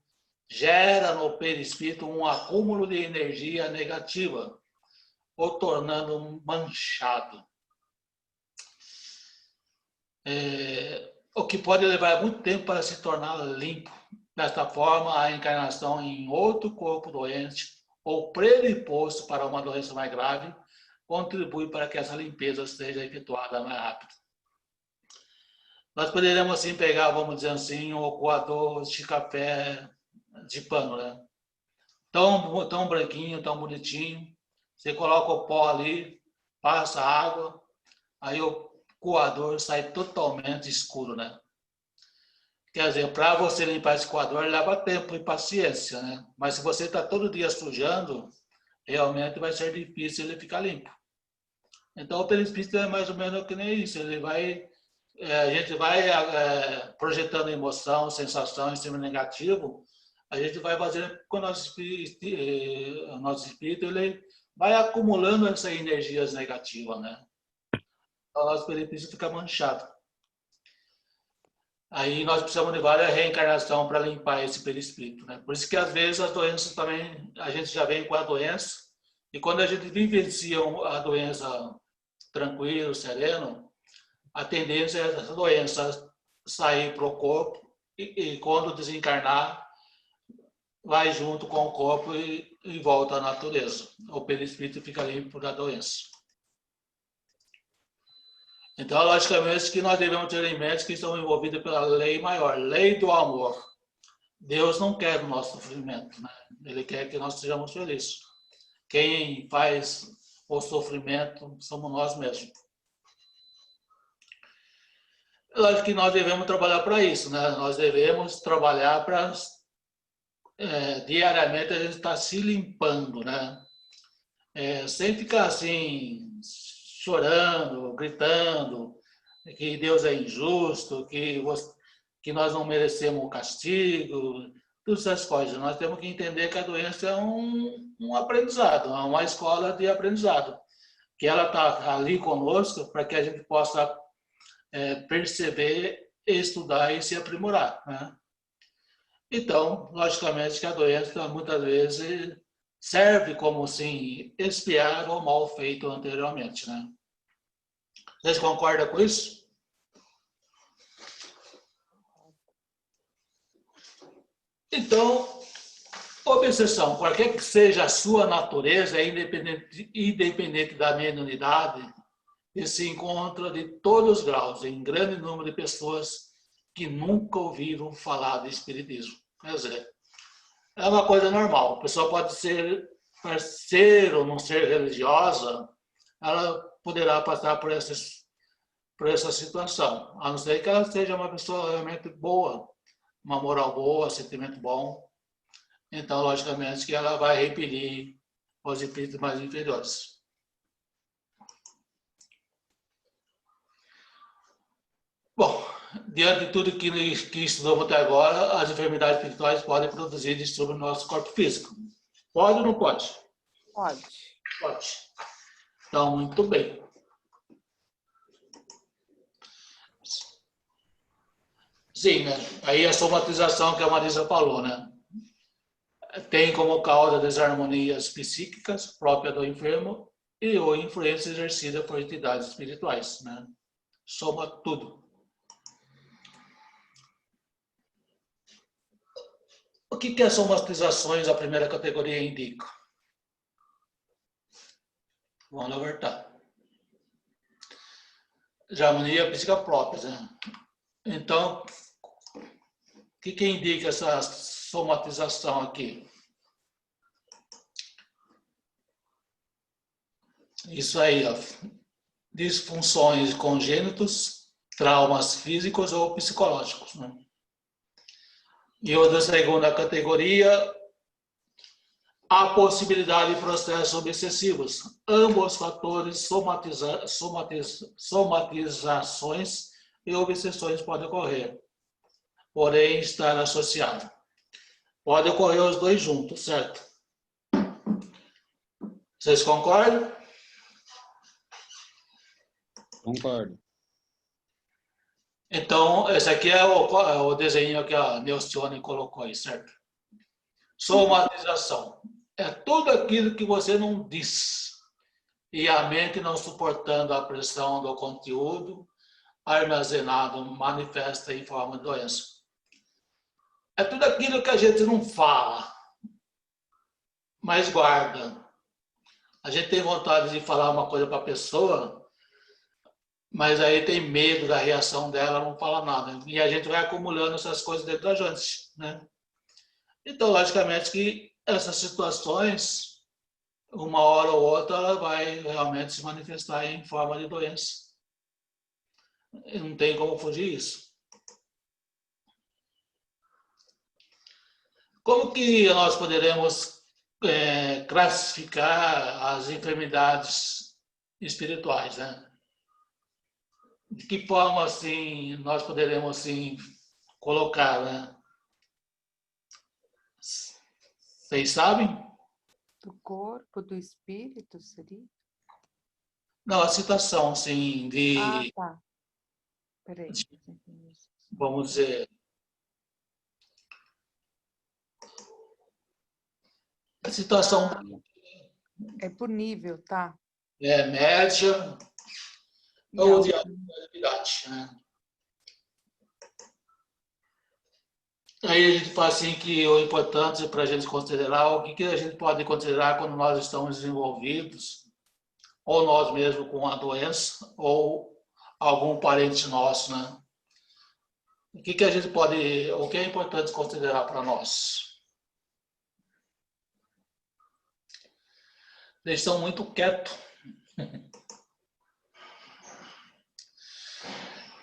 gera no perispírito um acúmulo de energia negativa, o tornando manchado. O que pode levar muito tempo para se tornar limpo. Desta forma, a encarnação em outro corpo doente ou predisposto para uma doença mais grave contribui para que essa limpeza seja efetuada mais rápido. Nós poderíamos, assim, pegar, vamos dizer assim, um coador de café de pano, né? Tão branquinho, tão bonitinho. Você coloca o pó ali, passa água, aí o coador sai totalmente escuro, né? Quer dizer, para você limpar esse coador leva tempo e paciência, né? Mas se você está todo dia sujando, realmente vai ser difícil ele ficar limpo. Então, o perispírito é mais ou menos que nem isso. Ele vai, a gente vai projetando emoção, sensação, estímulo negativo. A gente vai fazendo com o nosso espírito, ele vai acumulando essas energias negativas, né? Então, o nosso perispírito fica manchado. Aí nós precisamos de várias reencarnações para limpar esse perispírito, né? Por isso que às vezes as doenças também, a gente já vem com a doença, e quando a gente vivencia a doença tranquilo, sereno, a tendência é essa doença sair para o corpo e quando desencarnar, vai junto com o corpo e volta à natureza. O perispírito fica limpo da doença. Então, logicamente, que nós devemos ter em mente que estamos envolvidos pela lei maior, lei do amor. Deus não quer o nosso sofrimento, né? Ele quer que nós sejamos felizes. Quem faz o sofrimento somos nós mesmos. Lógico que nós devemos trabalhar para isso, né? Nós devemos trabalhar para diariamente a gente estar se limpando, né? Sem ficar assim chorando, gritando que Deus é injusto, que nós não merecemos o castigo, todas essas coisas. Nós temos que entender que a doença é um aprendizado, é uma escola de aprendizado, que ela está ali conosco para que a gente possa perceber, estudar e se aprimorar, né? Então, logicamente que a doença muitas vezes serve como, assim, expiar o mal feito anteriormente, né? Vocês concordam com isso? Então, obsessão, qualquer que seja a sua natureza, é independente da mediunidade, e se encontra de todos os graus, em grande número de pessoas que nunca ouviram falar de espiritismo. Quer dizer, é uma coisa normal. A pessoa pode ser ou não ser religiosa, ela poderá passar por essa situação, a não ser que ela seja uma pessoa realmente boa, uma moral boa, sentimento bom. Então, logicamente, que ela vai repelir os espíritos mais inferiores. Bom, diante de tudo que estudamos até agora, as enfermidades espirituais podem produzir distúrbio no nosso corpo físico. Pode ou não pode? Pode. Pode. Então, muito bem. Sim, né? Aí a somatização que a Marisa falou, né? Tem como causa desarmonias psíquicas próprias do enfermo e ou influência exercida por entidades espirituais, né? Soma tudo. O que as somatizações da primeira categoria indicam? Vamos alertar. Desarmonia psíquica própria, né? Então, o que indica essa somatização aqui? Isso aí, ó. Disfunções congênitos, traumas físicos ou psicológicos, né? E o da segunda categoria, a possibilidade de processos obsessivos. Ambos fatores, somatizações e obsessões podem ocorrer, porém estar associado. Pode ocorrer os dois juntos, certo? Vocês concordam? Concordo. Então, esse aqui é o desenho que a Neustione colocou aí, certo? Somatização. É tudo aquilo que você não diz. E a mente não suportando a pressão do conteúdo armazenado manifesta em forma de doença. É tudo aquilo que a gente não fala, mas guarda. A gente tem vontade de falar uma coisa para a pessoa, mas aí tem medo da reação dela, não fala nada. E a gente vai acumulando essas coisas dentro da gente, né? Então, logicamente que essas situações, uma hora ou outra, ela vai realmente se manifestar em forma de doença. E não tem como fugir disso. Como que nós poderemos classificar as enfermidades espirituais, né? De que forma, assim, nós poderemos, assim, colocar, né? Vocês sabem? Do corpo, do espírito, seria? Não, a situação, assim, de... Ah, tá. Peraí. Vamos dizer... A situação... É por nível, tá? Média... ou de atividade, né? Aí a gente fala assim que o importante para a gente considerar, o que a gente pode considerar quando nós estamos envolvidos, ou nós mesmos com a doença, ou algum parente nosso, né? O que a gente pode, o que é importante considerar para nós? Eles estão muito quietos.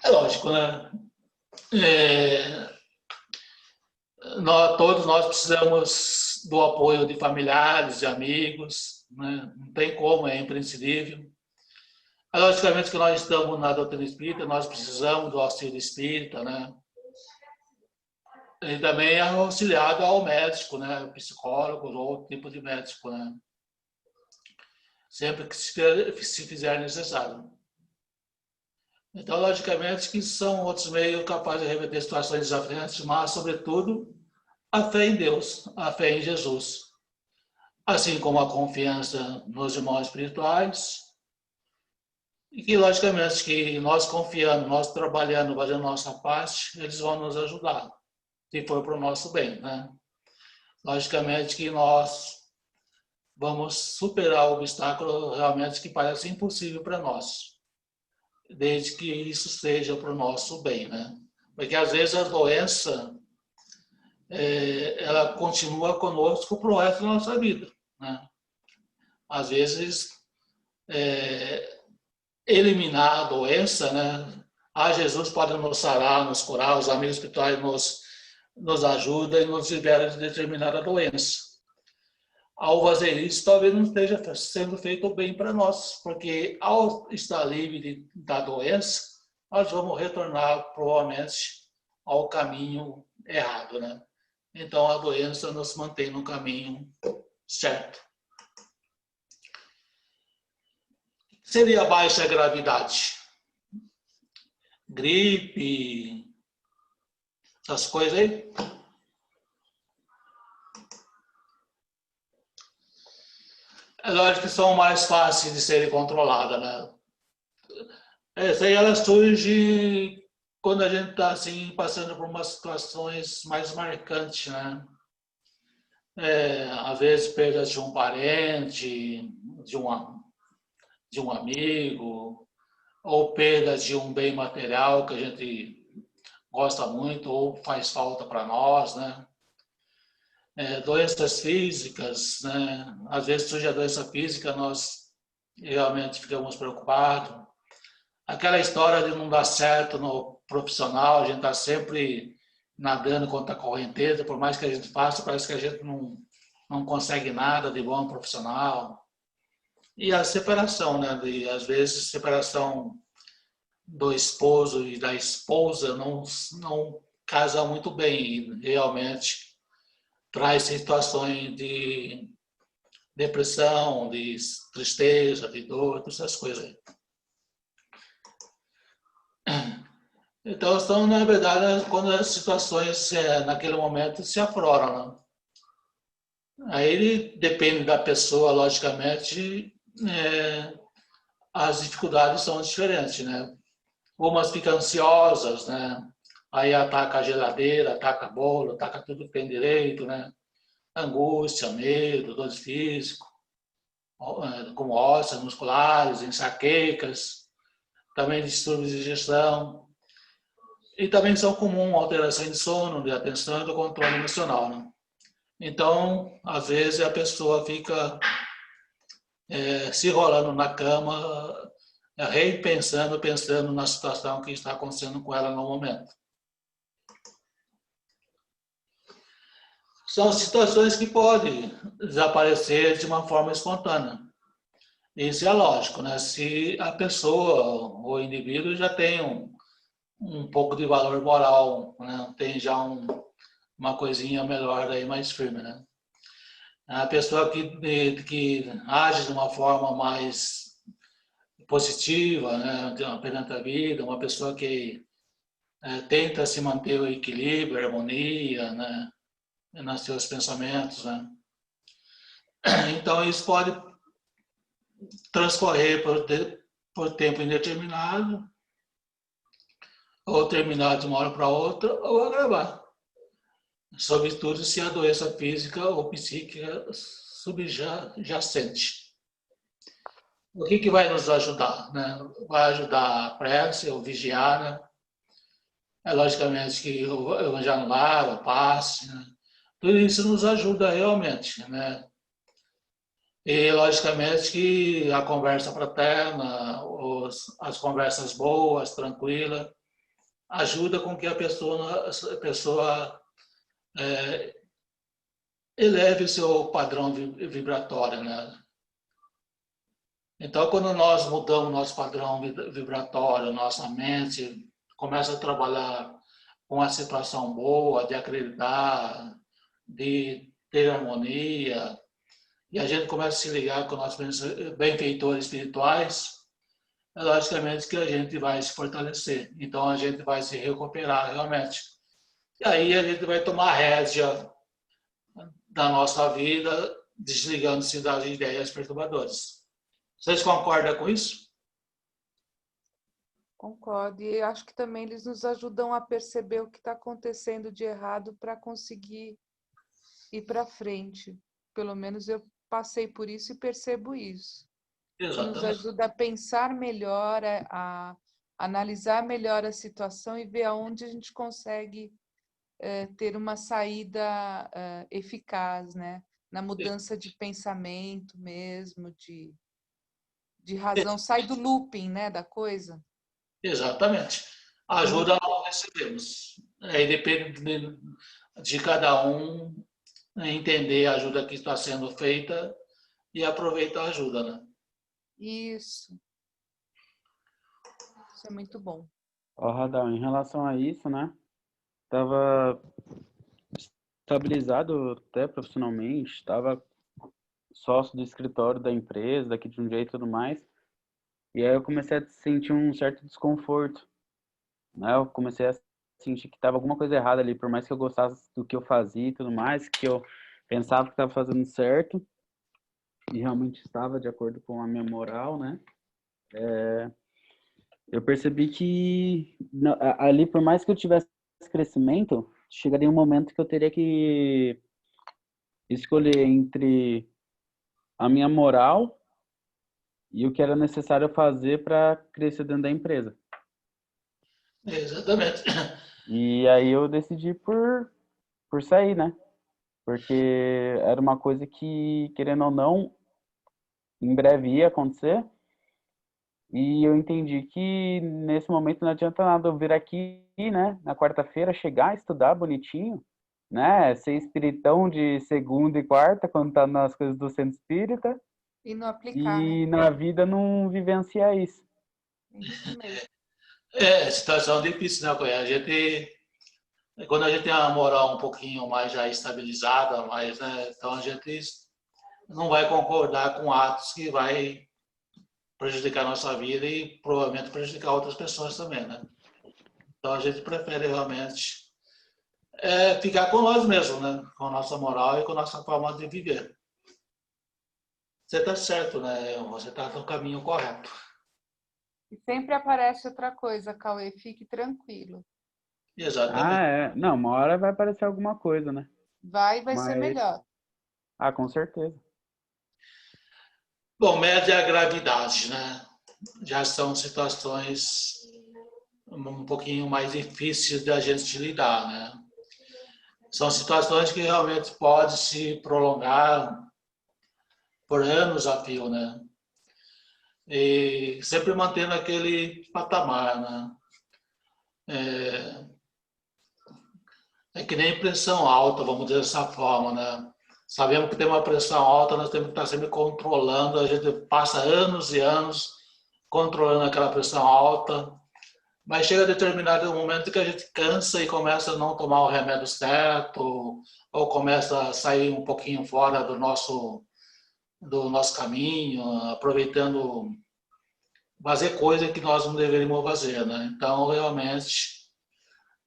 É lógico, né? Todos nós precisamos do apoio de familiares, de amigos, né? Não tem como, é imprescindível. Logicamente que nós estamos na doutrina espírita, nós precisamos do auxílio espírita, né? E também é auxiliado ao médico, né? Psicólogo ou outro tipo de médico, né? Sempre que se fizer necessário. Então, logicamente, que são outros meios capazes de reverter situações desafiantes, mas, sobretudo, a fé em Deus, a fé em Jesus. assim como a confiança nos irmãos espirituais, e que, logicamente, que nós confiando, nós trabalhando, fazendo nossa parte, eles vão nos ajudar, se for para o nosso bem, né? Logicamente que nós vamos superar o obstáculo realmente que parece impossível para nós, desde que isso seja para o nosso bem, né? Porque às vezes a doença ela continua conosco para o resto da nossa vida, né? Às vezes eliminar a doença, né? Jesus pode nos sarar, nos curar, os amigos espirituais nos ajudam e nos liberam de determinada doença. Ao fazer isso, talvez não esteja sendo feito bem para nós, porque ao estar livre da doença, nós vamos retornar provavelmente ao caminho errado, né? Então a doença nos mantém no caminho certo. O que seria baixa gravidade? Gripe, essas coisas aí? É lógico que são mais fáceis de serem controladas, né? Essa aí ela surge quando a gente está assim, passando por umas situações mais marcantes, né? Às vezes perda de um parente, de um amigo, ou perda de um bem material que a gente gosta muito ou faz falta para nós, né? Doenças físicas, né? Às vezes surge a doença física, nós realmente ficamos preocupados. Aquela história de não dar certo no profissional, a gente está sempre nadando contra a correnteza, por mais que a gente faça, parece que a gente não consegue nada de bom profissional. E a separação, né? Às vezes, separação do esposo e da esposa não casa muito bem, realmente traz situações de depressão, de tristeza, de dor, todas essas coisas. Então, são, na verdade, quando as situações, naquele momento, se afloram, né? Aí depende da pessoa, logicamente, as dificuldades são diferentes, né? Umas ficam ansiosas, né? Aí ataca a geladeira, ataca bolo, ataca tudo que tem direito, né? Angústia, medo, dor físico, como ósseas musculares, enxaquecas, também distúrbios de digestão. E também são comuns alterações de sono, de atenção e do controle emocional, né? Então, às vezes, a pessoa fica se rolando na cama, pensando na situação que está acontecendo com ela no momento. São situações que podem desaparecer de uma forma espontânea. Isso é lógico, né? Se a pessoa, o indivíduo, já tem um pouco de valor moral, né? Tem já uma coisinha melhor, aí, mais firme, né? A pessoa que age de uma forma mais positiva, né? Perante a vida, uma pessoa que tenta se manter o equilíbrio, a harmonia, né? Nos seus pensamentos, né? Então, isso pode transcorrer por tempo indeterminado, ou terminar de uma hora para outra, ou agravar. Sobretudo se a doença física ou psíquica subjacente. O que vai nos ajudar, né? Vai ajudar a prece, o vigiar, né? Logicamente que o evangelho no lar, o passe, né? Tudo isso nos ajuda realmente, né? E, logicamente, que a conversa fraterna, as conversas boas, tranquilas, ajuda com que a pessoa eleve o seu padrão vibratório, né? Então, quando nós mudamos nosso padrão vibratório, nossa mente começa a trabalhar com a situação boa, de acreditar, de ter harmonia, e a gente começa a se ligar com nossos benfeitores espirituais, logicamente que a gente vai se fortalecer. Então, a gente vai se recuperar realmente. E aí a gente vai tomar a rédea da nossa vida desligando-se das ideias perturbadoras. Vocês concordam com isso? Concordo. E acho que também eles nos ajudam a perceber o que está acontecendo de errado para conseguir ir para frente. Pelo menos eu passei por isso e percebo isso. Exatamente. Nos ajuda a pensar melhor, a analisar melhor a situação e ver aonde a gente consegue ter uma saída eficaz, né? Na mudança de pensamento mesmo, de razão. Sai do looping, né, da coisa. Exatamente. A ajuda nós recebemos. Aí depende de cada um entender a ajuda que está sendo feita e aproveitar a ajuda, né? Isso. Isso é muito bom. Ó, Radal, em relação a isso, né? Estava estabilizado até profissionalmente, estava sócio do escritório da empresa, daqui de um jeito e tudo mais. E aí eu comecei a sentir um certo desconforto, né? Eu comecei a sentir que estava alguma coisa errada ali, por mais que eu gostasse do que eu fazia e tudo mais, que eu pensava que estava fazendo certo e realmente estava de acordo com a minha moral, né? Eu percebi que ali, por mais que eu tivesse crescimento, chegaria um momento que eu teria que escolher entre a minha moral e o que era necessário fazer para crescer dentro da empresa. Exatamente. E aí eu decidi por sair, né? Porque era uma coisa que, querendo ou não, em breve ia acontecer. E eu entendi que nesse momento não adianta nada eu vir aqui, né, na quarta-feira, chegar, estudar bonitinho, né, ser espiritão de segunda e quarta, quando tá nas coisas do centro espírita. E não aplicar, E né? na vida não vivenciar isso. Isso mesmo. Situação difícil, né, Cunha? Quando a gente tem uma moral um pouquinho mais já estabilizada, mas, né, então a gente não vai concordar com atos que vai prejudicar a nossa vida e provavelmente prejudicar outras pessoas também, né? Então a gente prefere realmente ficar com nós mesmos, né? Com a nossa moral e com a nossa forma de viver. Você está certo, né? Você está no caminho correto. E sempre aparece outra coisa, Cauê, fique tranquilo. Exatamente. Não, uma hora vai aparecer alguma coisa, né? Vai ser melhor. Com certeza. Bom, média gravidade, né? Já são situações um pouquinho mais difíceis da gente lidar, né? São situações que realmente podem se prolongar por anos a fio, né? E sempre mantendo aquele patamar, né? É que nem pressão alta, vamos dizer dessa forma, né? Sabemos que tem uma pressão alta, nós temos que estar sempre controlando, a gente passa anos e anos controlando aquela pressão alta, mas chega a determinado momento que a gente cansa e começa a não tomar o remédio certo, ou começa a sair um pouquinho fora do nosso caminho, aproveitando fazer coisa que nós não deveríamos fazer, né? Então, realmente,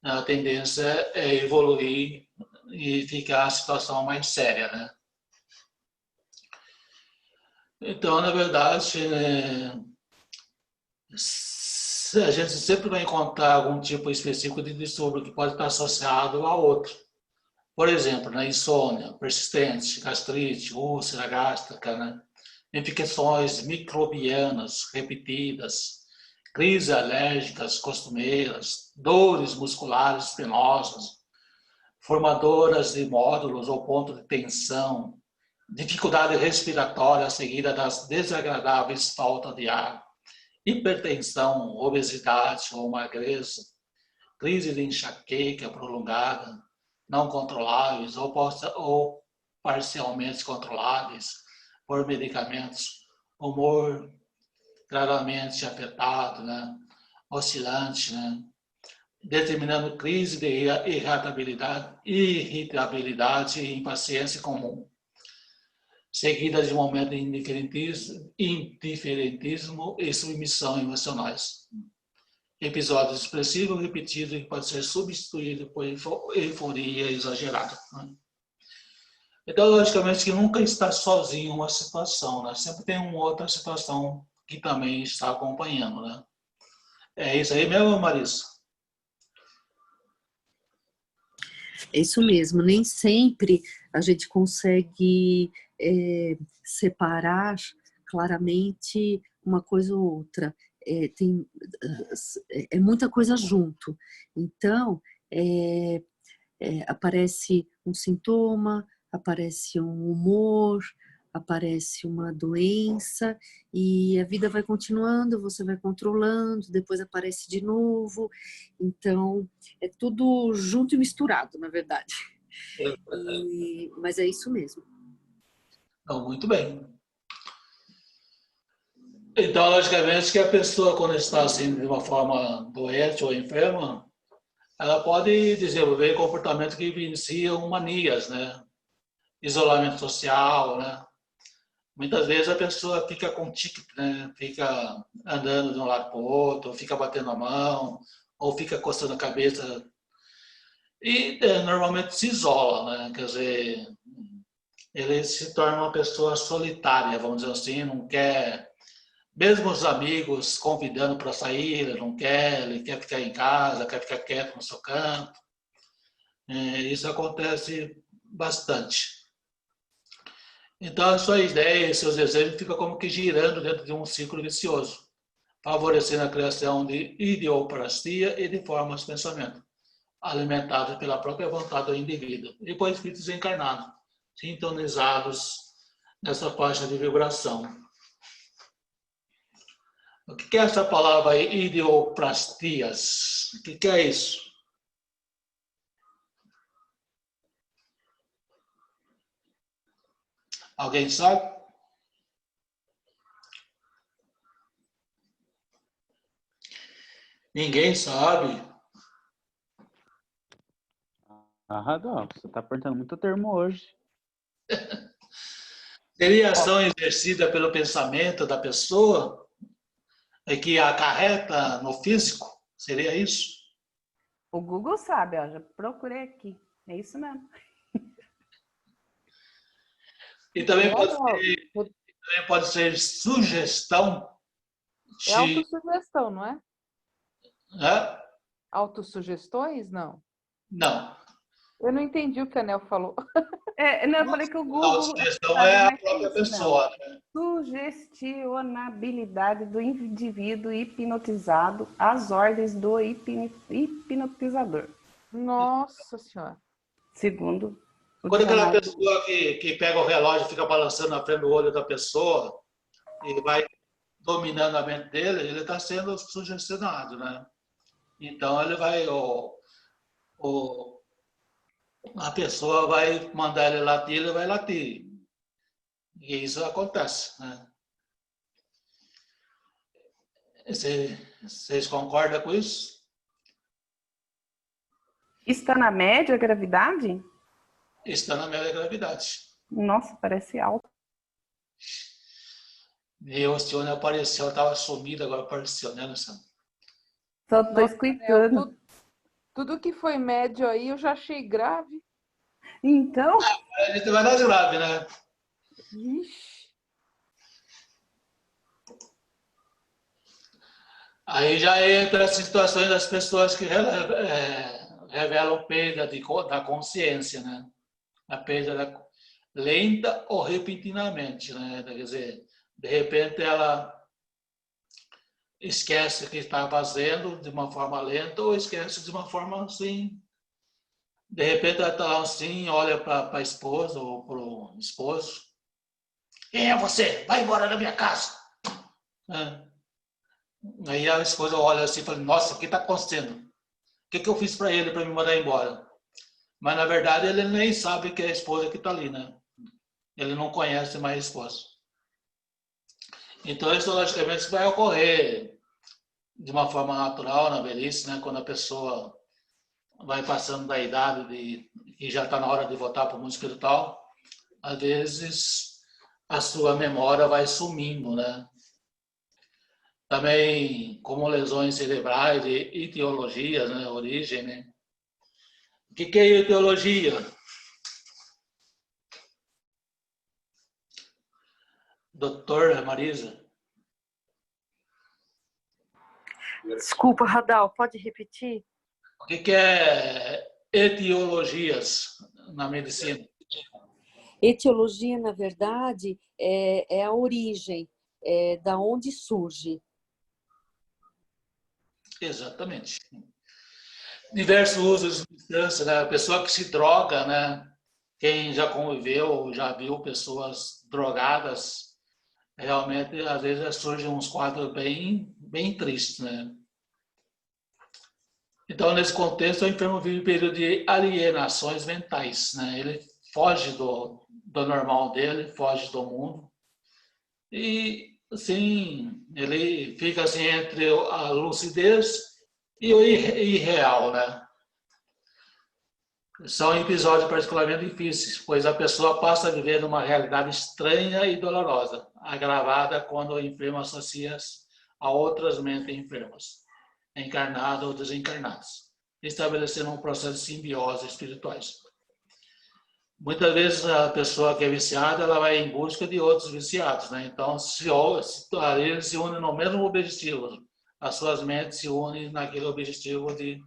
a tendência é evoluir e ficar a situação mais séria, né? Então, na verdade, a gente sempre vai encontrar algum tipo específico de distúrbio que pode estar associado a outro. Por exemplo, né, insônia persistente, gastrite, úlcera gástrica, né? Infecções microbianas repetidas, crises alérgicas costumeiras, dores musculares penosas, formadoras de nódulos ou ponto de tensão, dificuldade respiratória seguida das desagradáveis falta de ar, hipertensão, obesidade ou magreza, crise de enxaqueca prolongada, não controláveis ou parcialmente controláveis por medicamentos, humor claramente afetado, né? Oscilante, né? Determinando crise de irritabilidade e impaciência comum, seguida de momentos de indiferentismo e submissão emocionais. Episódios expressivos repetidos que pode ser substituído por euforia exagerada. Então, logicamente, que nunca está sozinho em uma situação, né? Sempre tem uma outra situação que também está acompanhando, né? É isso aí mesmo, Marisa? É isso mesmo, nem sempre a gente consegue separar claramente uma coisa ou outra. É muita coisa junto. Então, aparece um sintoma, aparece um humor, aparece uma doença e a vida vai continuando, você vai controlando, depois aparece de novo. Então, é tudo junto e misturado, na verdade. Mas é isso mesmo. Não, muito bem. Então, logicamente, que a pessoa, quando está assim, de uma forma doente ou enferma, ela pode desenvolver comportamentos que iniciam manias, né? Isolamento social, né? Muitas vezes a pessoa fica com tique, né? Fica andando de um lado para o outro, fica batendo a mão, ou fica coçando a cabeça. E normalmente se isola, né? Quer dizer, ele se torna uma pessoa solitária, vamos dizer assim, não quer, mesmo os amigos convidando para sair, ele quer ficar em casa, quer ficar quieto no seu canto. Isso acontece bastante. Então, a sua ideia e seus desejos ficam como que girando dentro de um ciclo vicioso, favorecendo a criação de idioplastia e de formas de pensamento, alimentados pela própria vontade do indivíduo, e por espíritos encarnados, sintonizados nessa faixa de vibração. O que é essa palavra aí, idioplastias? O que é isso? Alguém sabe? Ninguém sabe. Adolfo, você está perguntando muito termo hoje. Seria ação exercida pelo pensamento da pessoa que acarreta no físico? Seria isso? O Google sabe, ó, já procurei aqui. É isso mesmo. E também pode ser sugestão. É autossugestão, não é? É? Autossugestões, não? Não. Eu não entendi o que a Nel falou. Não, eu falei que o Google... A sugestão é a própria pessoa. Né? Sugestionabilidade do indivíduo hipnotizado às ordens do hipnotizador. Nossa Senhora. Segundo... Quando aquela pessoa que pega o relógio e fica balançando na frente do olho da pessoa e vai dominando a mente dele, ele está sendo sugestionado, né? Então, ele vai... a pessoa vai mandar ele latir, ele vai latir. E isso acontece, né? Vocês concordam com isso? Está na média a gravidade? Está na média da gravidade. Nossa, parece alto. Meu, o senhor apareceu, estava sumido, agora apareceu, né, Luciano? Só estou escutando. Tudo que foi médio aí eu já achei grave. Então? A gente vai dar grave, né? Ixi. Aí já entra as situações das pessoas que revelam perda da consciência, né? A perda lenta ou repentinamente, né? Quer dizer, de repente ela esquece o que está fazendo de uma forma lenta ou esquece de uma forma assim. De repente ela está lá assim, olha para a esposa ou para o esposo. Quem é você? Vai embora da minha casa. Aí a esposa olha assim e fala, nossa, o que está acontecendo? O que eu fiz para ele para me mandar embora? Mas, na verdade, ele nem sabe que é a esposa que está ali, né? Ele não conhece mais a esposa. Então, isso, logicamente, vai ocorrer de uma forma natural na velhice, né? Quando a pessoa vai passando da idade e já está na hora de voltar para o mundo espiritual, às vezes a sua memória vai sumindo, né? Também, como lesões cerebrais e etiologias, né? Origem, né? O que é etiologia? Doutora Marisa. Desculpa, Radal, pode repetir? O que é etiologias na medicina? Etiologia, na verdade, é a origem, da onde surge. Exatamente. Diversos usos de substância, né? A pessoa que se droga, né? Quem já conviveu, já viu pessoas drogadas, realmente, às vezes, surgem uns quadros bem tristes, né? Então, nesse contexto, o enfermo vive um período de alienações mentais, né? Ele foge do normal dele, foge do mundo. E, assim, ele fica assim, entre a lucidez e o irreal, né? São episódios particularmente difíceis, pois a pessoa passa a viver numa realidade estranha e dolorosa, agravada quando o enfermo associa-se a outras mentes enfermas, encarnadas ou desencarnadas, estabelecendo um processo de simbiose espirituais. Muitas vezes a pessoa que é viciada, ela vai em busca de outros viciados, né? Então, eles se unem no mesmo objetivo, as suas mentes se unem naquele objetivo de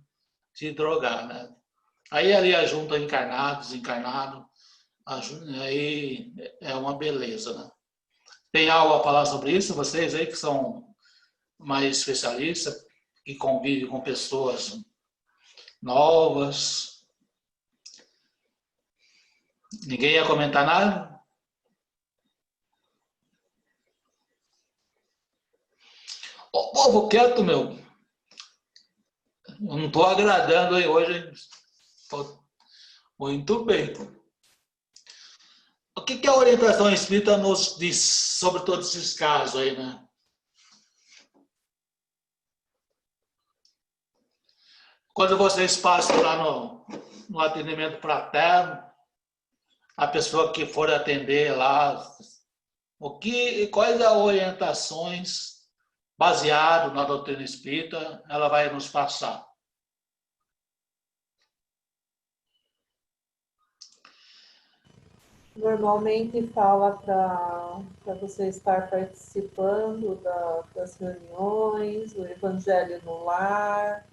se drogar, né? Aí ali ajunta encarnado, desencarnado, aí é uma beleza, né? Tem algo a falar sobre isso? Vocês aí que são mais especialistas, que convivem com pessoas novas. Ninguém ia comentar nada? O povo quieto, meu. Eu não estou agradando aí hoje. Muito bem. O que a orientação espírita nos diz sobre todos esses casos aí, né? Quando vocês passam lá no atendimento fraterno, a pessoa que for atender lá, quais as orientações baseado na doutrina espírita ela vai nos passar? Normalmente fala para você estar participando das reuniões, o evangelho no lar,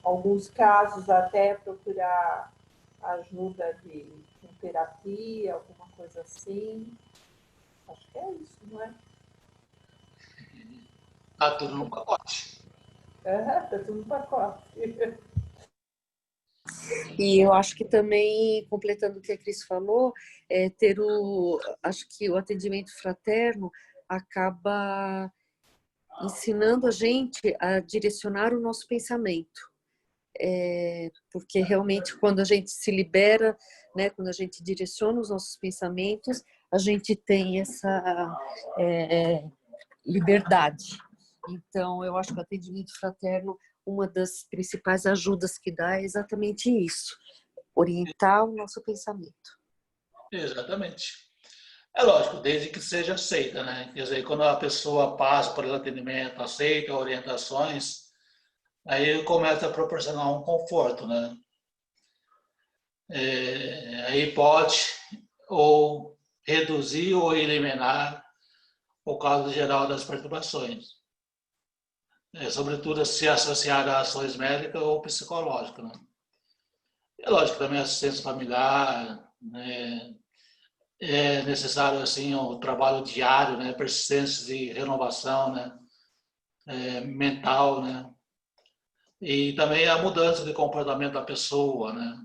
alguns casos até procurar ajuda de terapia, alguma coisa assim. Acho que é isso, não é? Tá tudo no pacote. Tá tudo no pacote. E eu acho que também, completando o que a Cris falou, acho que o atendimento fraterno acaba ensinando a gente a direcionar o nosso pensamento. Porque realmente quando a gente se libera, né, quando a gente direciona os nossos pensamentos, a gente tem essa liberdade. Então, eu acho que o atendimento fraterno, uma das principais ajudas que dá é exatamente isso, orientar o nosso pensamento. Exatamente. É lógico, desde que seja aceita, né? Quer dizer, quando a pessoa passa por atendimento, aceita orientações, aí começa a proporcionar um conforto, né? Aí pode ou reduzir ou eliminar o quadro geral das perturbações. Sobretudo se associada a ações médicas ou psicológicas, né? É lógico também a assistência familiar, né? É necessário assim o trabalho diário, né? Persistência de renovação, né? Mental, né? E também a mudança de comportamento da pessoa, né?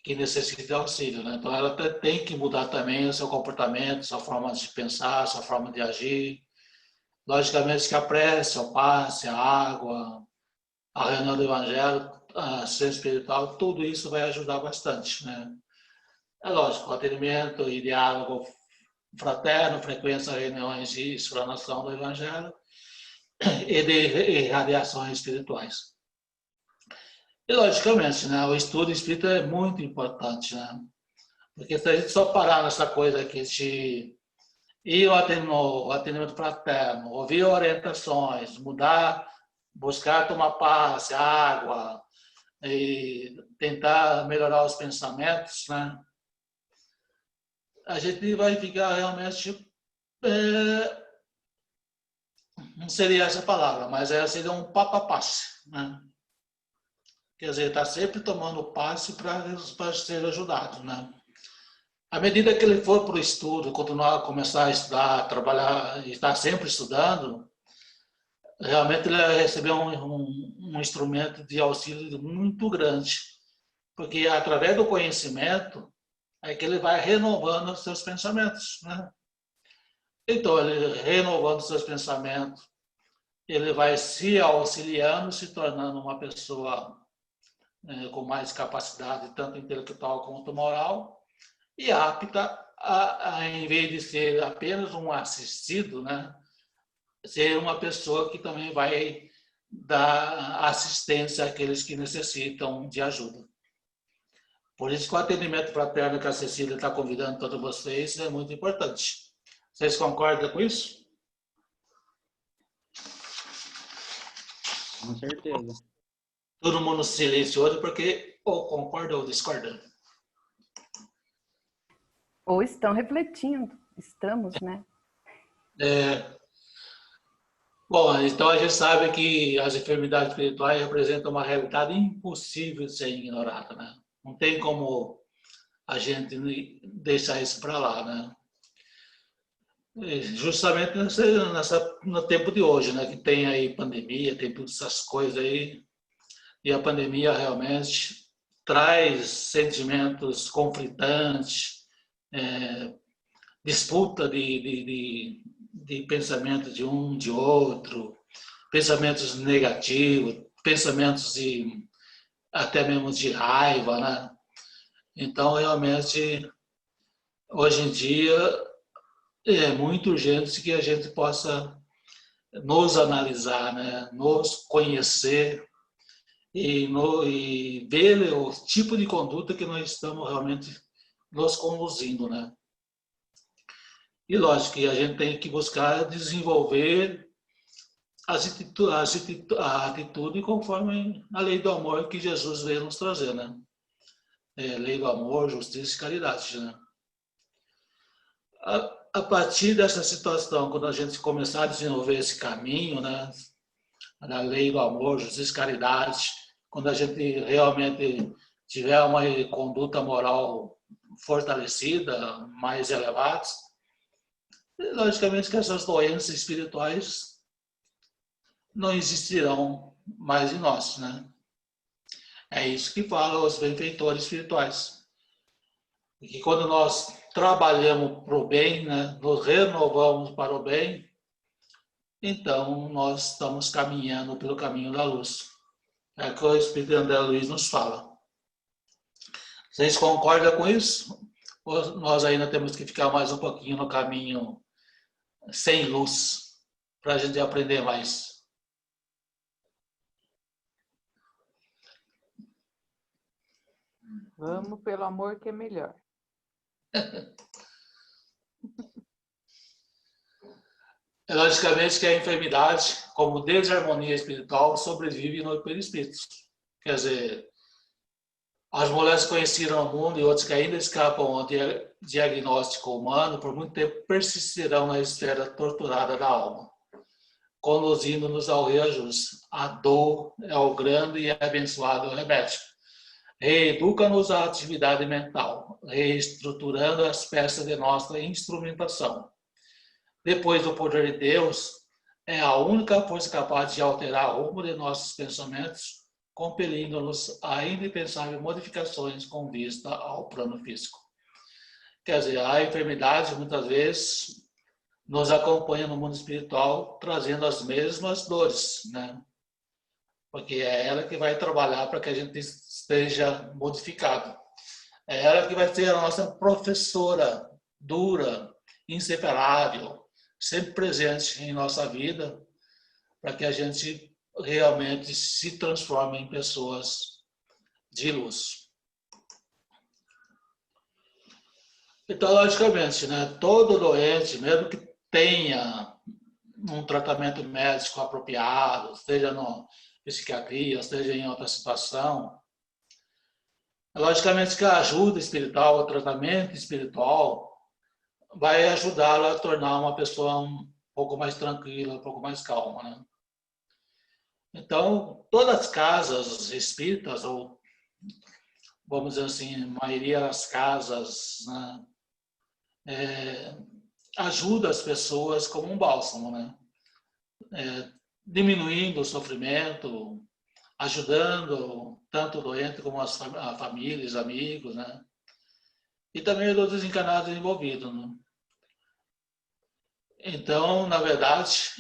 Que necessita de auxílio, né? Então ela tem que mudar também o seu comportamento, sua forma de pensar, sua forma de agir. Logicamente que a prece, o passe, a água, a reunião do evangelho, a ciência espiritual, tudo isso vai ajudar bastante, né? É lógico, o atendimento e diálogo fraterno, frequência reuniões de explanação do evangelho e de irradiações espirituais. E logicamente, né, o estudo espírita é muito importante, né? Porque se a gente só parar nessa coisa aqui de ir ao atendimento fraterno, ouvir orientações, mudar, buscar tomar passe, água, e tentar melhorar os pensamentos, né? a gente vai ficar realmente, não seria essa palavra, mas seria um passe, né? Quer dizer, está sempre tomando passe para ser ajudado, né? À medida que ele for para o estudo, começar a estudar, trabalhar, estar sempre estudando, realmente ele vai receber um instrumento de auxílio muito grande, porque através do conhecimento é que ele vai renovando os seus pensamentos, né? Então, ele renovando seus pensamentos, ele vai se auxiliando, se tornando uma pessoa com mais capacidade, tanto intelectual quanto moral, e apta em vez de ser apenas um assistido, né, ser uma pessoa que também vai dar assistência àqueles que necessitam de ajuda. Por isso que o atendimento fraterno que a Cecília está convidando todos vocês é muito importante. Vocês concordam com isso? Com certeza. Todo mundo silencioso porque ou concorda ou discorda. Ou estão refletindo. Estamos, né? Bom, então a gente sabe que as enfermidades espirituais representam uma realidade impossível de ser ignorada, né? Não tem como a gente deixar isso para lá, né? Justamente no tempo de hoje, né? Que tem aí pandemia, tem todas essas coisas aí, e a pandemia realmente traz sentimentos conflitantes, disputa de pensamento de um, de outro, pensamentos negativos, pensamentos até mesmo de raiva, né? Então, realmente, hoje em dia, é muito urgente que a gente possa nos analisar, né? Nos conhecer e ver o tipo de conduta que nós estamos realmente nos conduzindo, né? E lógico que a gente tem que buscar desenvolver a atitude conforme a lei do amor que Jesus veio nos trazer, né? Lei do amor, justiça e caridade, né? A partir dessa situação, quando a gente começar a desenvolver esse caminho, né, da lei do amor, justiça e caridade, quando a gente realmente tiver uma conduta moral fortalecida, mais elevada, logicamente que essas doenças espirituais não existirão mais em nós, né? É isso que falam os benfeitores espirituais. E que quando nós trabalhamos para o bem, né, nos renovamos para o bem, então nós estamos caminhando pelo caminho da luz. É o que o Espírito André Luiz nos fala. Vocês concordam com isso? Ou nós ainda temos que ficar mais um pouquinho no caminho sem luz, para a gente aprender mais? Vamos pelo amor que é melhor. Logicamente que a enfermidade, como desarmonia espiritual, sobrevive no perispírito. Quer dizer, as mulheres conhecidas no mundo e outras que ainda escapam ao diagnóstico humano, por muito tempo persistirão na esfera torturada da alma, conduzindo-nos ao reajuste. A dor é o grande e abençoado remédio. Reeduca-nos à atividade mental, reestruturando as peças de nossa instrumentação. Depois do poder de Deus, é a única força capaz de alterar o rumo de nossos pensamentos, compelindo-nos a indispensáveis modificações com vista ao plano físico. Quer dizer, a enfermidade, muitas vezes, nos acompanha no mundo espiritual, trazendo as mesmas dores, né? Porque é ela que vai trabalhar para que a gente esteja modificado. É ela que vai ser a nossa professora dura, inseparável, sempre presente em nossa vida, para que a gente realmente se transforme em pessoas de luz. Então, logicamente, né, todo doente, mesmo que tenha um tratamento médico apropriado, seja na psiquiatria, seja em outra situação, logicamente que a ajuda espiritual, o tratamento espiritual, vai ajudá-lo a tornar uma pessoa um pouco mais tranquila, um pouco mais calma, né? Então, todas as casas espíritas, ou vamos dizer assim, a maioria das casas, né, ajuda as pessoas como um bálsamo, né? Diminuindo o sofrimento, ajudando tanto o doente como a família, os amigos, né? E também os desencarnados envolvidos, né? Então, na verdade,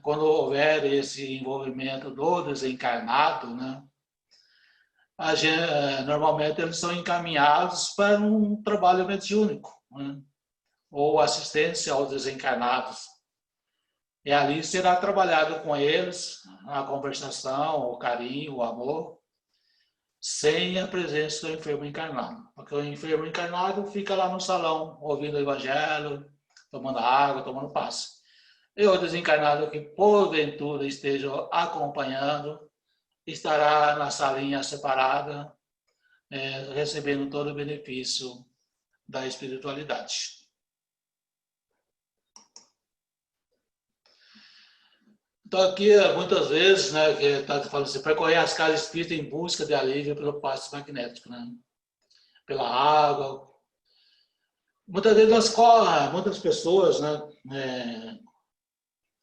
quando houver esse envolvimento do desencarnado, né, normalmente eles são encaminhados para um trabalho mediúnico, né, ou assistência aos desencarnados. E ali será trabalhado com eles a conversação, o carinho, o amor, sem a presença do enfermo encarnado. Porque o enfermo encarnado fica lá no salão, ouvindo o evangelho, tomando água, tomando passe. E o desencarnado que porventura esteja acompanhando, estará na salinha separada, recebendo todo o benefício da espiritualidade. Então aqui, muitas vezes, né, que está falando assim, percorrer as casas espíritas em busca de alívio pelo passe magnético, né? Pela água. Muitas vezes muitas pessoas, né,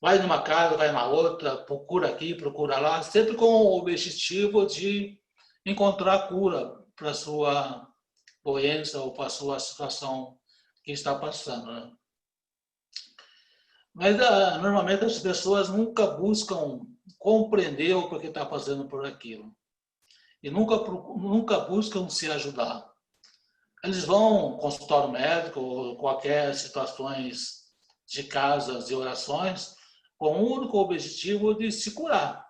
vai numa casa, vai na outra, procura aqui, procura lá, sempre com o objetivo de encontrar cura para a sua doença ou para a sua situação que está passando, né? Mas normalmente as pessoas nunca buscam compreender o que está fazendo por aquilo. E nunca buscam se ajudar. Eles vão ao consultório médico ou qualquer situações de casas e orações com o único objetivo de se curar,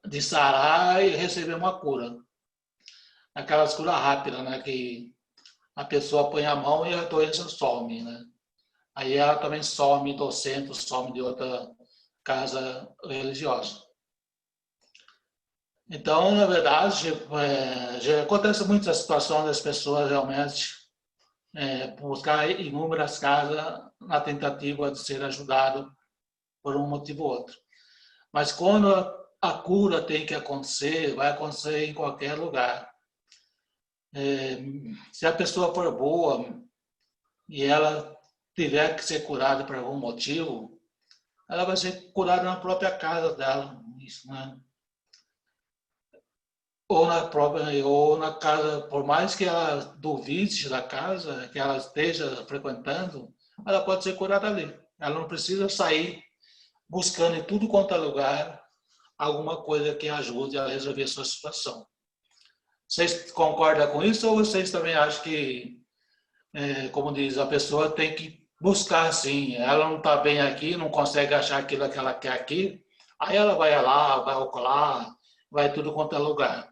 de sarar e receber uma cura. Aquelas curas rápidas, né, que a pessoa põe a mão e a doença some, né? Aí ela também some do centro, some de outra casa religiosa. Então, na verdade, já acontece muitas situações das pessoas realmente buscar inúmeras casas na tentativa de ser ajudado por um motivo ou outro. Mas quando a cura tem que acontecer, vai acontecer em qualquer lugar. Se a pessoa for boa e ela tiver que ser curada por algum motivo, ela vai ser curada na própria casa dela, isso, né? Ou na casa, por mais que ela duvide da casa que ela esteja frequentando, ela pode ser curada ali. Ela não precisa sair buscando em tudo quanto é lugar alguma coisa que ajude a resolver a sua situação. Vocês concordam com isso ou vocês também acham que, como diz, a pessoa tem que buscar assim, ela não está bem aqui, não consegue achar aquilo que ela quer aqui, aí ela vai lá, vai ocular, vai tudo quanto é lugar.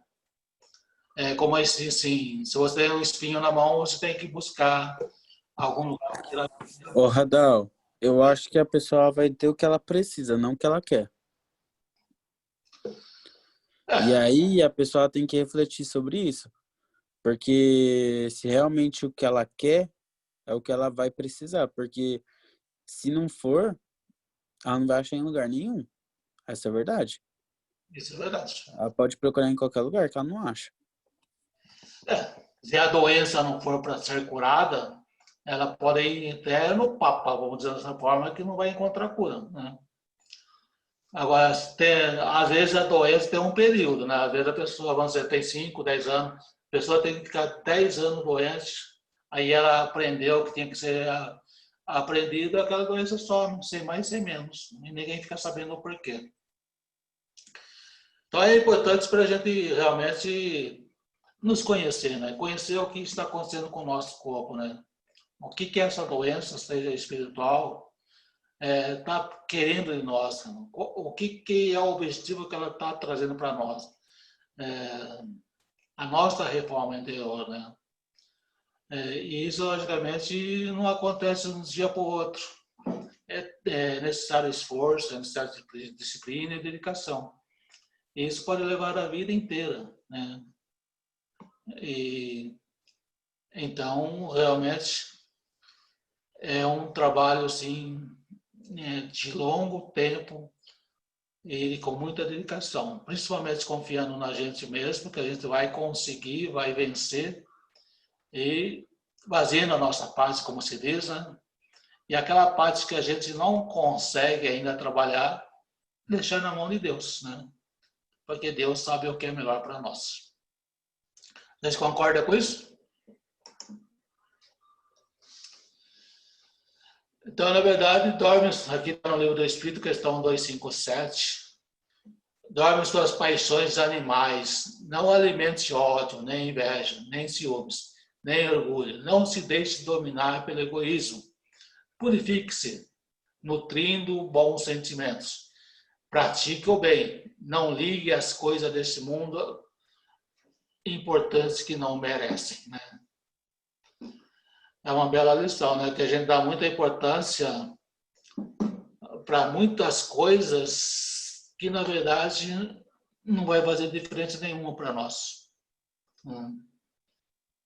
Como assim, se você tem um espinho na mão, você tem que buscar algum lugar. Ô, Radal, eu acho que a pessoa vai ter o que ela precisa, não o que ela quer. E aí a pessoa tem que refletir sobre isso. Porque se realmente o que ela quer é o que ela vai precisar. Porque se não for, ela não vai achar em lugar nenhum. Essa é a verdade. Isso é verdade. Ela pode procurar em qualquer lugar que ela não acha. Se a doença não for para ser curada, ela pode ir até no Papa, vamos dizer dessa forma, que não vai encontrar cura, né? Agora, às vezes a doença tem um período, né? Às vezes a pessoa, vamos dizer, tem 5, 10 anos, a pessoa tem que ficar 10 anos doente, aí ela aprendeu que tinha que ser aprendido, aquela doença some, sem mais, sem menos, e ninguém fica sabendo o porquê. Então é importante para a gente realmente nos conhecer, né? Conhecer o que está acontecendo com o nosso corpo, né? O que é essa doença, seja espiritual, está querendo em nós, né? O que é o objetivo que ela está trazendo para nós. A nossa reforma interior, né? E isso, logicamente, não acontece de um dia para o outro. É necessário esforço, é necessário disciplina e dedicação. E isso pode levar a vida inteira, né? E então, realmente, é um trabalho assim, de longo tempo e com muita dedicação, principalmente confiando na gente mesmo, que a gente vai conseguir, vai vencer e fazendo a nossa parte, como se diz, né? E aquela parte que a gente não consegue ainda trabalhar, deixar na mão de Deus, né? Porque Deus sabe o que é melhor para nós. Vocês concordam com isso? Então, na verdade, dorme, aqui está no livro do Espírito, questão 257, dorme suas paixões animais, não alimente ódio, nem inveja, nem ciúmes, nem orgulho, não se deixe dominar pelo egoísmo. Purifique-se, nutrindo bons sentimentos. Pratique o bem, não ligue as coisas desse mundo importantes que não merecem, né? É uma bela lição, né? Que a gente dá muita importância para muitas coisas que, na verdade, não vai fazer diferença nenhuma para nós.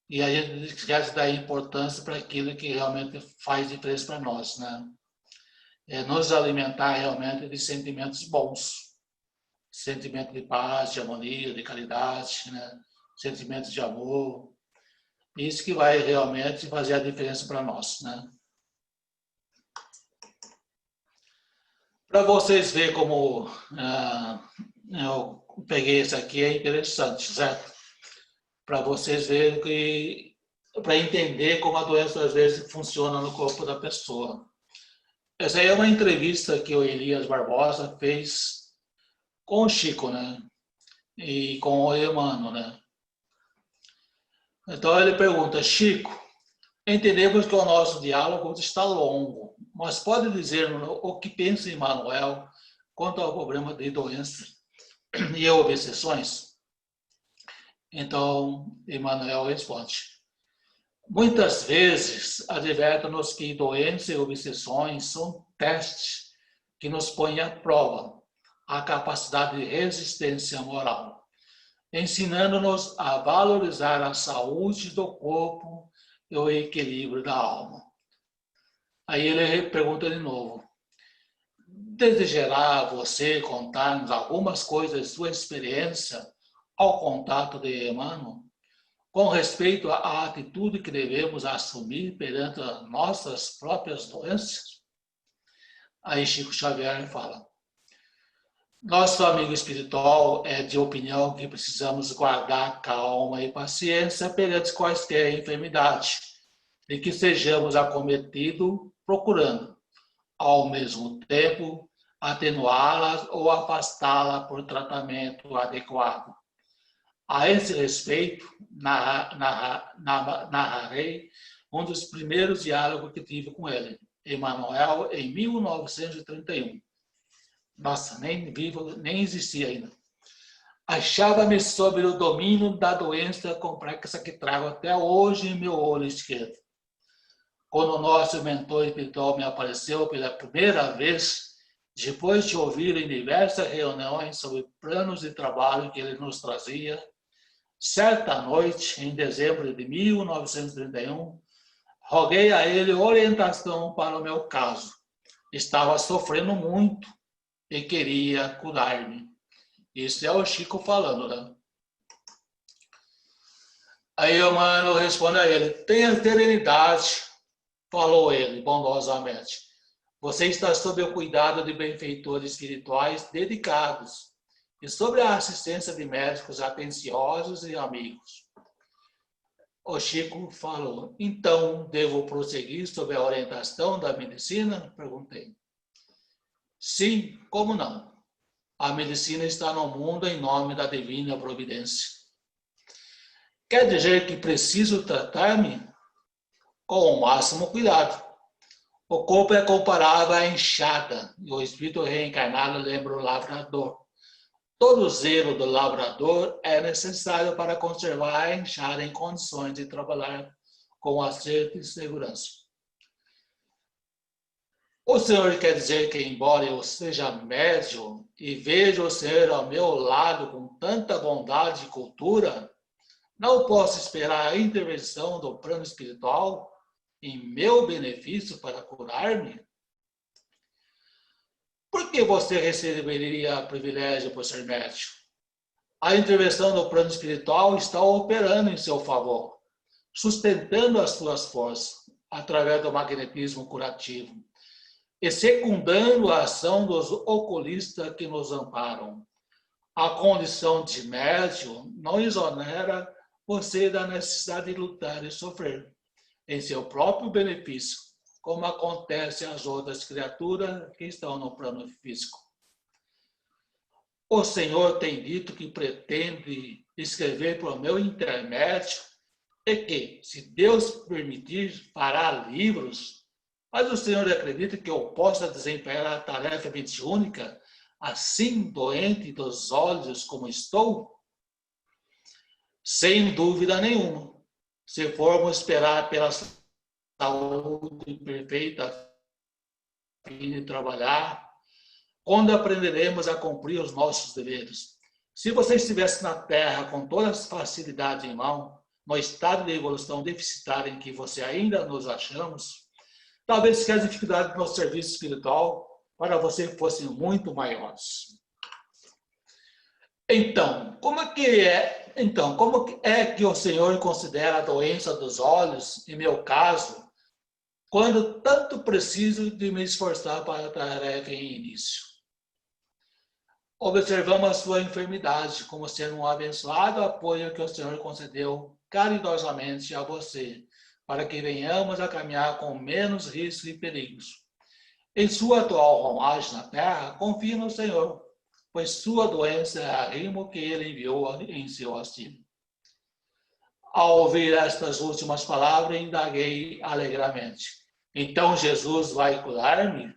E a gente esquece de dar importância para aquilo que realmente faz diferença para nós, né? É nos alimentar realmente de sentimentos bons. Sentimento de paz, de harmonia, de caridade, né? Sentimento de amor. Isso que vai realmente fazer a diferença para nós, né? Para vocês verem como eu peguei isso aqui, é interessante, certo? Para vocês verem que, para entender como a doença às vezes funciona no corpo da pessoa. Essa aí é uma entrevista que o Elias Barbosa fez com o Chico, né? E com o Emmanuel, né? Então ele pergunta: Chico, entendemos que o nosso diálogo está longo, mas pode dizer-nos o que pensa Emmanuel quanto ao problema de doença e obsessões? Então, Emmanuel responde: muitas vezes adverte-nos que doença e obsessões são testes que nos põem à prova a capacidade de resistência moral, ensinando-nos a valorizar a saúde do corpo e o equilíbrio da alma. Aí ele pergunta de novo: desejará você contar-nos algumas coisas de sua experiência ao contato de Emmanuel, com respeito à atitude que devemos assumir perante as nossas próprias doenças? Aí Chico Xavier fala: nosso amigo espiritual é de opinião que precisamos guardar calma e paciência perante quaisquer enfermidades, de que sejamos acometidos, procurando, ao mesmo tempo, atenuá-las ou afastá-la por tratamento adequado. A esse respeito, narrarei um dos primeiros diálogos que tive com ele, Emmanuel, em 1931. Nossa, nem existia ainda. Achava-me sob o domínio da doença complexa que trago até hoje em meu olho esquerdo. Quando o nosso mentor espiritual me apareceu pela primeira vez, depois de ouvir em diversas reuniões sobre planos de trabalho que ele nos trazia, certa noite, em dezembro de 1931, roguei a ele orientação para o meu caso. Estava sofrendo muito e queria curar-me. Isso é o Chico falando, né? Aí o mano responde a ele: tenha serenidade, falou ele bondosamente. Você está sob o cuidado de benfeitores espirituais dedicados e sob a assistência de médicos atenciosos e amigos. O Chico falou: então, devo prosseguir sob a orientação da medicina? Perguntei. Sim, como não? A medicina está no mundo em nome da divina providência. Quer dizer que preciso tratar-me com o máximo cuidado. O corpo é comparável à enxada e o espírito reencarnado lembra o lavrador. Todo zelo do lavrador é necessário para conservar a enxada em condições de trabalhar com acerto e segurança. O senhor quer dizer que, embora eu seja médium e veja o senhor ao meu lado com tanta bondade e cultura, não posso esperar a intervenção do plano espiritual em meu benefício para curar-me? Por que você receberia privilégio por ser médico? A intervenção do plano espiritual está operando em seu favor, sustentando as suas forças através do magnetismo curativo e secundando a ação dos oculistas que nos amparam. A condição de médium não exonera você da necessidade de lutar e sofrer em seu próprio benefício, como acontece às outras criaturas que estão no plano físico. O Senhor tem dito que pretende escrever por meu intermédio e que, se Deus permitir, fará livros. Mas o Senhor acredita que eu possa desempenhar a tarefa mediúnica assim doente dos olhos como estou? Sem dúvida nenhuma. Se formos esperar pela saúde perfeita a fim de trabalhar, quando aprenderemos a cumprir os nossos deveres? Se você estivesse na Terra com toda a facilidade em mão, no estado de evolução deficitária em que você ainda nos achamos, talvez que as dificuldades no serviço espiritual para você fossem muito maiores. Então, como é que o Senhor considera a doença dos olhos, em meu caso, quando tanto preciso de me esforçar para a tarefa em início? Observamos a sua enfermidade como sendo um abençoado apoio que o Senhor concedeu caridosamente a você, para que venhamos a caminhar com menos riscos e perigos. Em sua atual rolagem na Terra, confie no Senhor, pois sua doença é arrimo que Ele enviou em seu auxílio. Ao ouvir estas últimas palavras, indaguei alegremente. Então Jesus vai curar-me?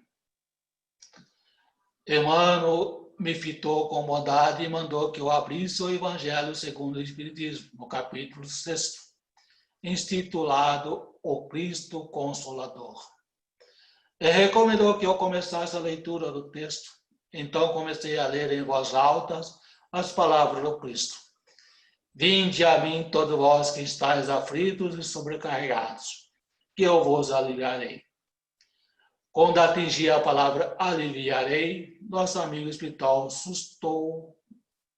Emmanuel me fitou com bondade e mandou que eu abrisse o Evangelho segundo o Espiritismo, no capítulo 6, intitulado O Cristo Consolador. Ele recomendou que eu começasse a leitura do texto. Então comecei a ler em voz alta as palavras do Cristo. Vinde a mim todos vós que estáis aflitos e sobrecarregados, que eu vos aliviarei. Quando atingi a palavra aliviarei, nosso amigo espiritual sustou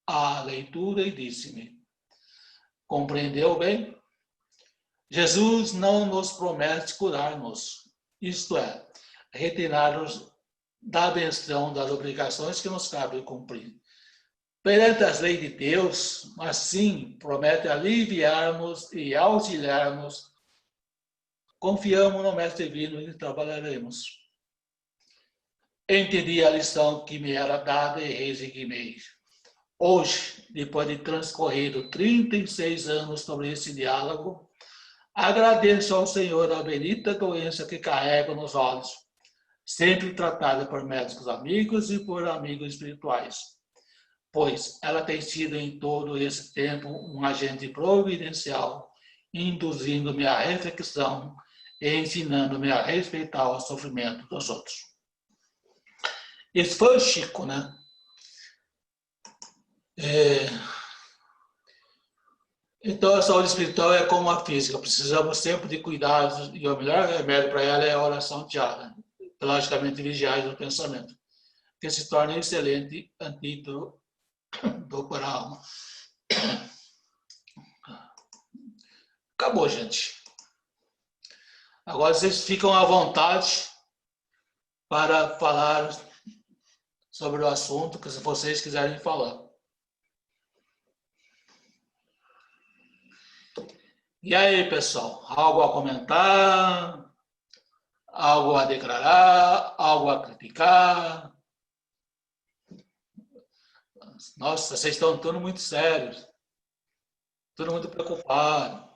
a leitura e disse-me: compreendeu bem? Jesus não nos promete curar-nos, isto é, retirar-nos da benção das obrigações que nos cabe cumprir. Perante as leis de Deus, mas sim promete aliviar-nos e auxiliar-nos. Confiamos no Mestre Divino e trabalharemos. Entendi a lição que me era dada e resignei. Hoje, depois de transcorrido 36 anos sobre esse diálogo, agradeço ao Senhor a bendita doença que carrego nos olhos, sempre tratada por médicos amigos e por amigos espirituais, pois ela tem sido em todo esse tempo um agente providencial, induzindo-me à reflexão e ensinando-me a respeitar o sofrimento dos outros. Esse foi o Chico, né? Então, a saúde espiritual é como a física. Precisamos sempre de cuidados e o melhor remédio para ela é a oração diária, logicamente vigiar do pensamento, que se torna excelente antídoto para a alma. Acabou, gente. Agora vocês ficam à vontade para falar sobre o assunto que vocês quiserem falar. E aí, pessoal? Algo a comentar? Algo a declarar? Algo a criticar? Nossa, vocês estão todos muito sérios. Todo muito preocupado.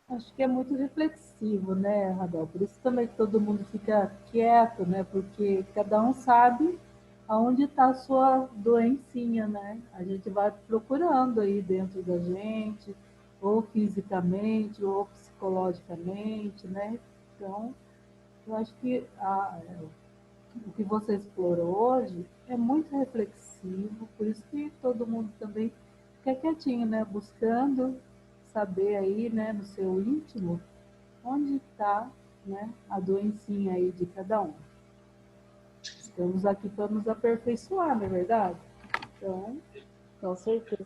Acho que é muito reflexivo, né, Radel? Por isso também que todo mundo fica quieto, né? Porque cada um sabe aonde está a sua doencinha, né? A gente vai procurando aí dentro da gente, ou fisicamente, ou psicologicamente, né? Então, eu acho que o que você explorou hoje é muito reflexivo, por isso que todo mundo também fica quietinho, né? Buscando saber aí, né, no seu íntimo, onde está, né, a doencinha aí de cada um. Estamos aqui para nos aperfeiçoar, não é verdade? Então, com certeza.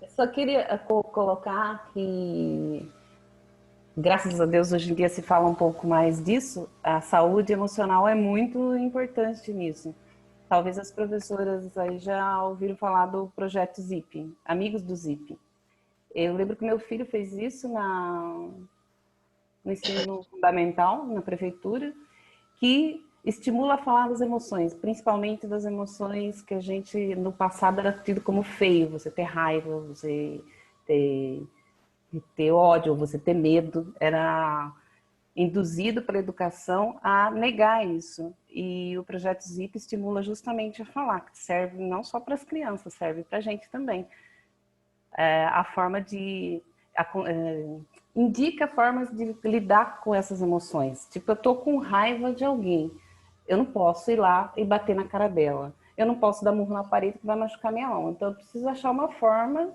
Eu só queria colocar que, graças a Deus, hoje em dia se fala um pouco mais disso. A saúde emocional é muito importante nisso. Talvez as professoras aí já ouviram falar do projeto ZIP, Amigos do ZIP. Eu lembro que meu filho fez isso no ensino fundamental, na prefeitura, que estimula a falar das emoções, principalmente das emoções que a gente, no passado, era tido como feio. Você ter raiva, você ter ódio, você ter medo. Era induzido pela educação a negar isso. E o projeto ZIP estimula justamente a falar, que serve não só para as crianças, serve para a gente também. A forma de... indica formas de lidar com essas emoções. Tipo, eu tô com raiva de alguém. Eu não posso ir lá e bater na cara dela. Eu não posso dar murro na parede que vai machucar minha mão. Então, eu preciso achar uma forma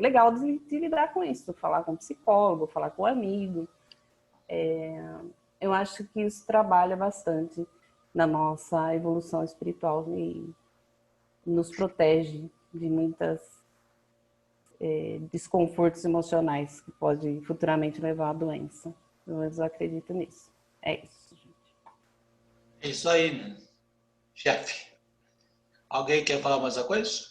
legal de lidar com isso. Falar com um psicólogo, falar com um amigo. Eu acho que isso trabalha bastante na nossa evolução espiritual e nos protege de muitas desconfortos emocionais que pode futuramente levar à doença. Eu acredito nisso. É isso, gente. É isso aí, né? Chefe. Alguém quer falar mais uma coisa?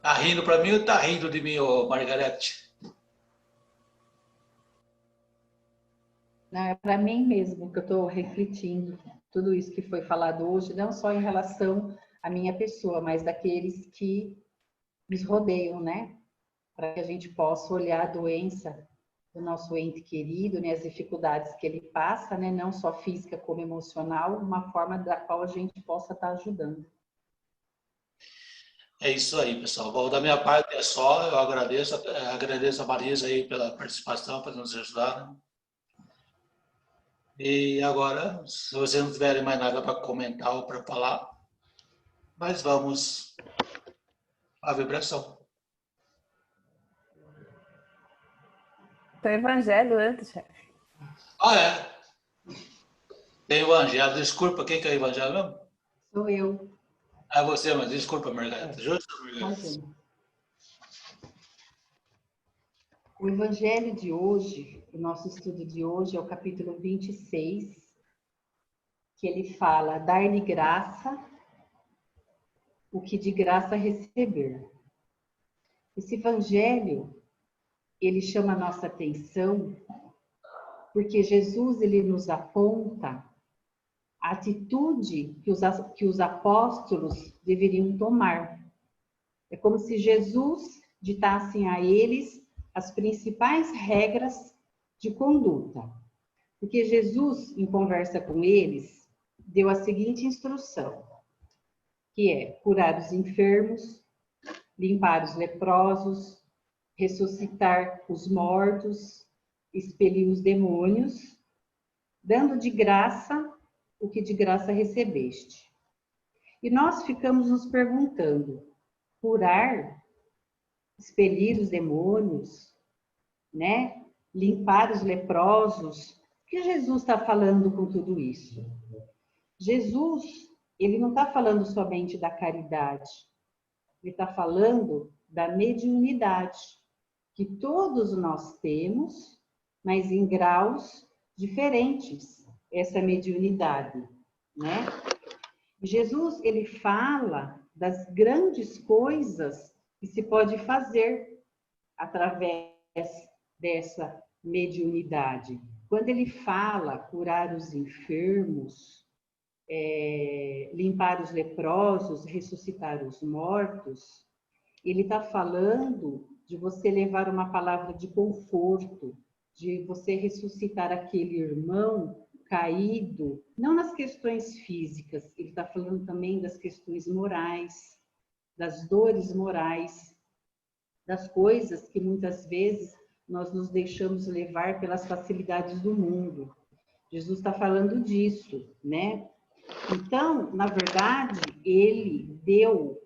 Tá rindo para mim ou tá rindo de mim, ô Margarete? Não, é para mim mesmo que eu estou refletindo tudo isso que foi falado hoje, não só em relação à minha pessoa, mas daqueles que nos rodeiam, né? Para que a gente possa olhar a doença do nosso ente querido, né? As dificuldades que ele passa, né? Não só física como emocional, uma forma da qual a gente possa estar ajudando. É isso aí, pessoal. Bom, da minha parte é só. Eu agradeço a Marisa aí pela participação, para nos ajudar. Né? E agora, se vocês não tiverem mais nada para comentar ou para falar, mas vamos à vibração. Tem evangelho antes, chefe. Ah, é? Tem evangelho. Desculpa, quem que é o evangelho mesmo? Sou eu. É você, mas desculpa, Margareta. Justo, Margareta? O evangelho de hoje, o nosso estudo de hoje é o capítulo 26, que ele fala: dar-lhe graça o que de graça receber. Esse evangelho, ele chama a nossa atenção porque Jesus, ele nos aponta a atitude que os apóstolos deveriam tomar. É como se Jesus ditasse a eles as principais regras de conduta. Porque Jesus, em conversa com eles, deu a seguinte instrução, que é curar os enfermos, limpar os leprosos, ressuscitar os mortos, expelir os demônios, dando de graça o que de graça recebeste. E nós ficamos nos perguntando, curar, expelir os demônios, né? Limpar os leprosos, o que Jesus está falando com tudo isso? Jesus, ele não está falando somente da caridade, ele está falando da mediunidade, que todos nós temos, mas em graus diferentes, essa mediunidade, né? Jesus, ele fala das grandes coisas que se pode fazer através dessa mediunidade. Quando ele fala curar os enfermos, limpar os leprosos, ressuscitar os mortos, ele está falando de você levar uma palavra de conforto, de você ressuscitar aquele irmão caído, não nas questões físicas, ele está falando também das questões morais, das dores morais, das coisas que muitas vezes nós nos deixamos levar pelas facilidades do mundo. Jesus está falando disso, né? Então, na verdade, ele deu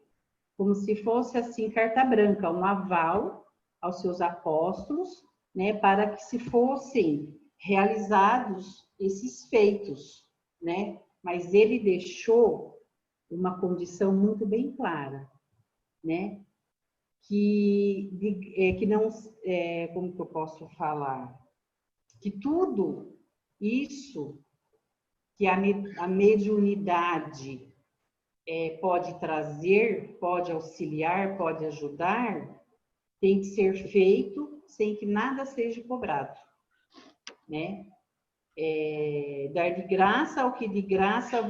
como se fosse assim, carta branca, um aval aos seus apóstolos, né, para que se fossem realizados esses feitos, né? Mas ele deixou uma condição muito bem clara, né? Que não, como que eu posso falar? Que tudo isso que a mediunidade pode trazer, pode auxiliar, pode ajudar, tem que ser feito sem que nada seja cobrado, né? Dar de graça ao que de graça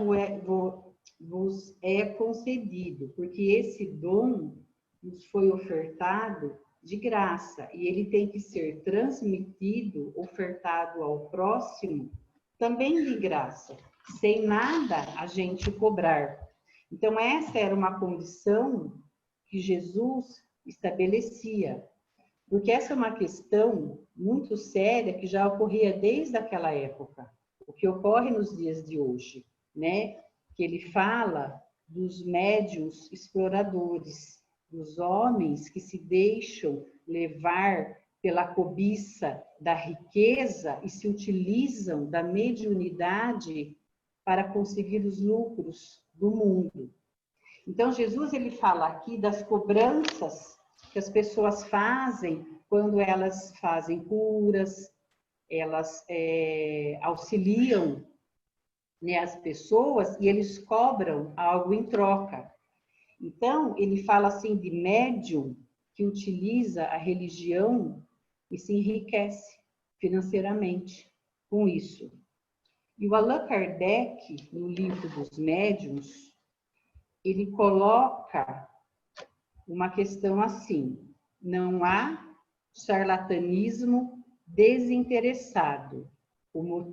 vos é concedido, porque esse dom nos foi ofertado de graça e ele tem que ser transmitido, ofertado ao próximo também de graça, sem nada a gente cobrar. Então essa era uma condição que Jesus estabelecia, porque essa é uma questão muito séria que já ocorria desde aquela época, o que ocorre nos dias de hoje, né? Que ele fala dos médiuns exploradores, dos homens que se deixam levar pela cobiça da riqueza e se utilizam da mediunidade para conseguir os lucros do mundo. Então Jesus ele fala aqui das cobranças que as pessoas fazem quando elas fazem curas, elas auxiliam, né, as pessoas e eles cobram algo em troca. Então, ele fala assim de médium que utiliza a religião e se enriquece financeiramente com isso. E o Allan Kardec, no livro dos médiuns, ele coloca uma questão assim: não há charlatanismo desinteressado. O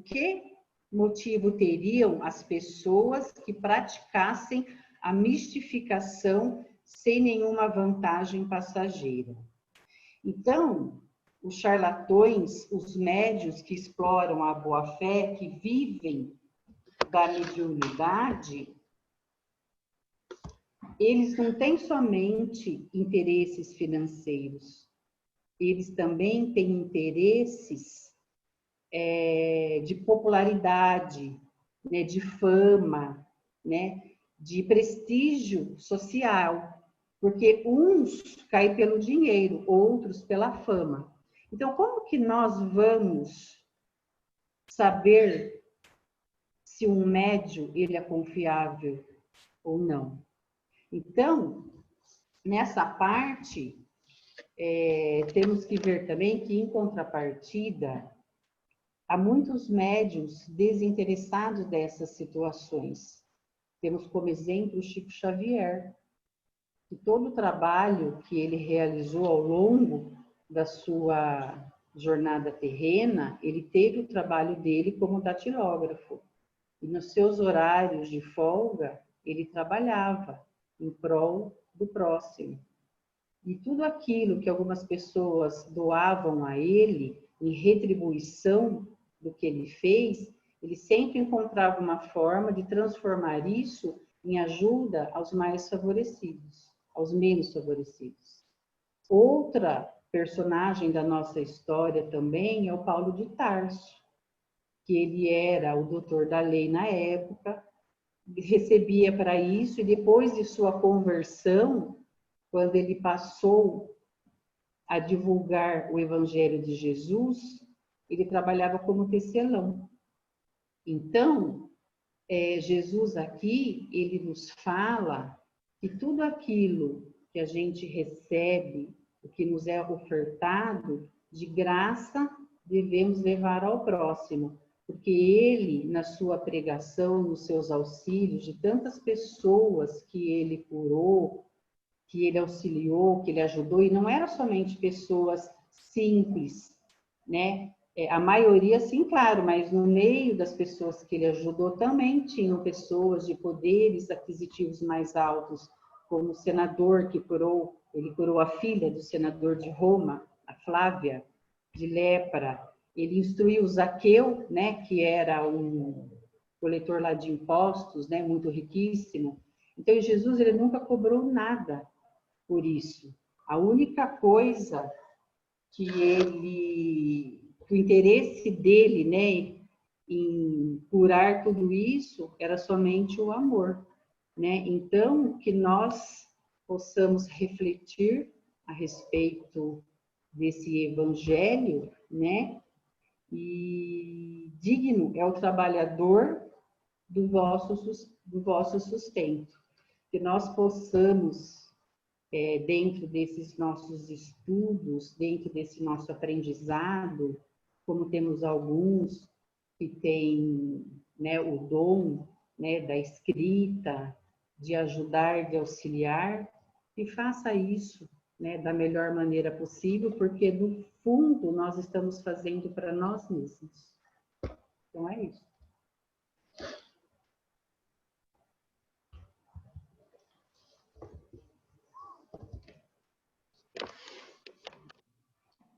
que motivo teriam as pessoas que praticassem a mistificação sem nenhuma vantagem passageira? Então, os charlatões, os médiuns que exploram a boa-fé, que vivem da mediunidade, eles não têm somente interesses financeiros, eles também têm interesses de popularidade, né, de fama, né, de prestígio social, porque uns caem pelo dinheiro, outros pela fama. Então, como que nós vamos saber se um médium ele é confiável ou não? Então, nessa parte, temos que ver também que, em contrapartida, há muitos médiuns desinteressados dessas situações. Temos como exemplo o Chico Xavier, que todo o trabalho que ele realizou ao longo da sua jornada terrena, ele teve o trabalho dele como datilógrafo. E nos seus horários de folga, ele trabalhava em prol do próximo. E tudo aquilo que algumas pessoas doavam a ele, em retribuição do que ele fez, ele sempre encontrava uma forma de transformar isso em ajuda aos mais favorecidos, aos menos favorecidos. Outra personagem da nossa história também é o Paulo de Tarso, que ele era o doutor da lei na época, recebia para isso, e depois de sua conversão, quando ele passou a divulgar o Evangelho de Jesus, ele trabalhava como tecelão. Então, Jesus aqui, ele nos fala que tudo aquilo que a gente recebe, o que nos é ofertado, de graça, devemos levar ao próximo. Porque ele, na sua pregação, nos seus auxílios, de tantas pessoas que ele curou, que ele auxiliou, que ele ajudou, e não eram somente pessoas simples, né? A maioria, sim, claro, mas no meio das pessoas que ele ajudou também tinham pessoas de poderes aquisitivos mais altos, como o senador que curou, ele curou a filha do senador de Roma, a Flávia, de lepra. Ele instruiu o Zaqueu, né, que era um coletor lá de impostos, né, muito riquíssimo. Então, Jesus, ele nunca cobrou nada por isso. A única coisa que o interesse dele, né, em curar tudo isso, era somente o amor, né? Então, que nós possamos refletir a respeito desse evangelho, né? E digno é o trabalhador do vosso sustento. Que nós possamos, dentro desses nossos estudos, dentro desse nosso aprendizado, como temos alguns que têm, né, o dom, né, da escrita, de ajudar, de auxiliar, e faça isso, né, da melhor maneira possível, porque no fundo nós estamos fazendo para nós mesmos. Então é isso.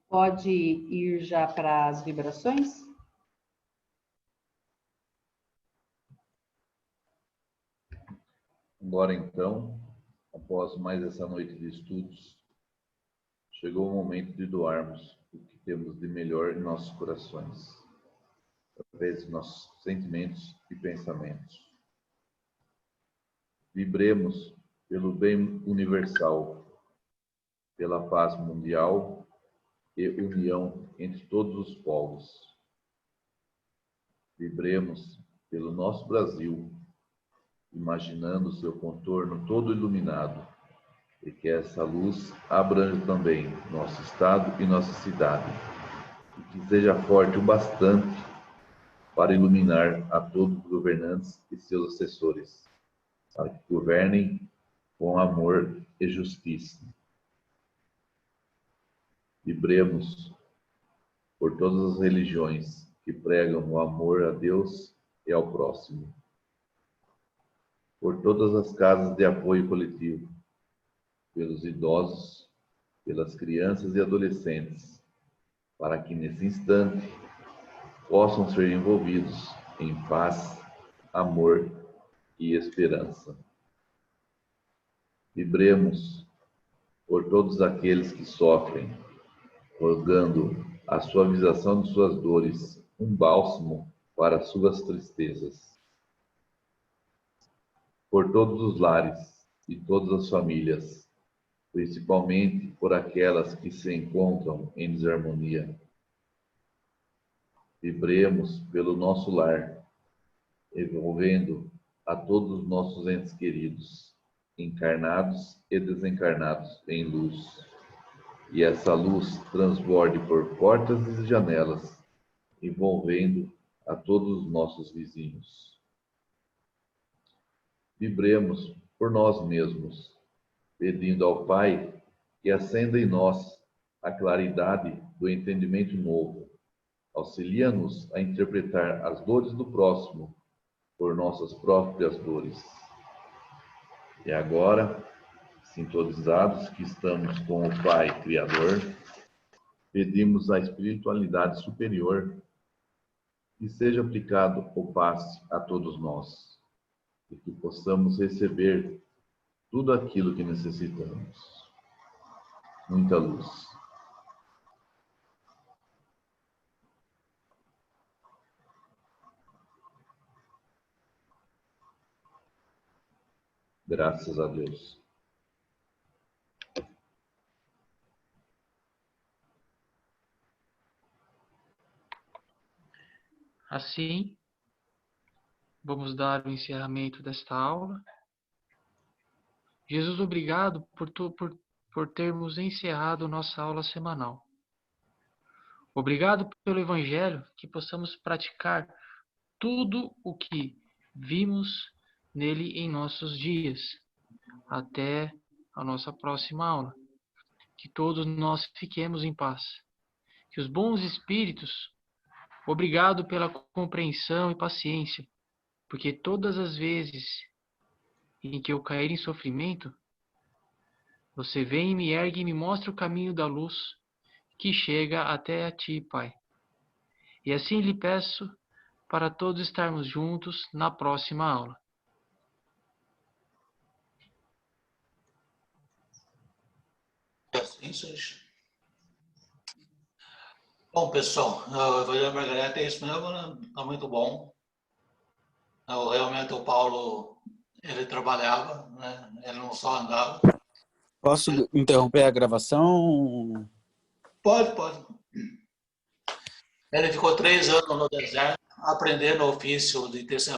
Pode ir já para as vibrações? Agora então, após mais essa noite de estudos, chegou o momento de doarmos o que temos de melhor em nossos corações, através de nossos sentimentos e pensamentos. Vibremos pelo bem universal, pela paz mundial e união entre todos os povos. Vibremos pelo nosso Brasil, imaginando seu contorno todo iluminado, e que essa luz abranja também nosso estado e nossa cidade, e que seja forte o bastante para iluminar a todos os governantes e seus assessores, para que governem com amor e justiça. Vibremos por todas as religiões que pregam o amor a Deus e ao próximo, por todas as casas de apoio coletivo, pelos idosos, pelas crianças e adolescentes, para que nesse instante possam ser envolvidos em paz, amor e esperança. Vibremos por todos aqueles que sofrem, rogando a suavização de suas dores, um bálsamo para suas tristezas. Por todos os lares e todas as famílias, principalmente por aquelas que se encontram em desarmonia. Vibremos pelo nosso lar, envolvendo a todos os nossos entes queridos, encarnados e desencarnados, em luz. E essa luz transborde por portas e janelas, envolvendo a todos os nossos vizinhos. Vibremos por nós mesmos, pedindo ao Pai que acenda em nós a claridade do entendimento novo. Auxilia-nos a interpretar as dores do próximo por nossas próprias dores. E agora, sintonizados que estamos com o Pai Criador, pedimos à espiritualidade superior que seja aplicado o passe a todos nós e que possamos receber tudo aquilo que necessitamos. Muita luz. Graças a Deus. Assim, vamos dar o encerramento desta aula. Jesus, obrigado por termos encerrado nossa aula semanal. Obrigado pelo Evangelho, que possamos praticar tudo o que vimos nele em nossos dias, até a nossa próxima aula. Que todos nós fiquemos em paz. Que os bons espíritos, obrigado pela compreensão e paciência, porque todas as vezes em que eu cair em sofrimento, você vem e me ergue e me mostra o caminho da luz que chega até a ti, Pai. E assim lhe peço para todos estarmos juntos na próxima aula. experiências. Bom, pessoal, o Evangelho da Margareta é isso mesmo, né? Está muito bom. Realmente o Paulo, ele trabalhava, né? Ele não só andava. Posso interromper a gravação? Pode. Ele ficou 3 anos no deserto, aprendendo o ofício de tecelão.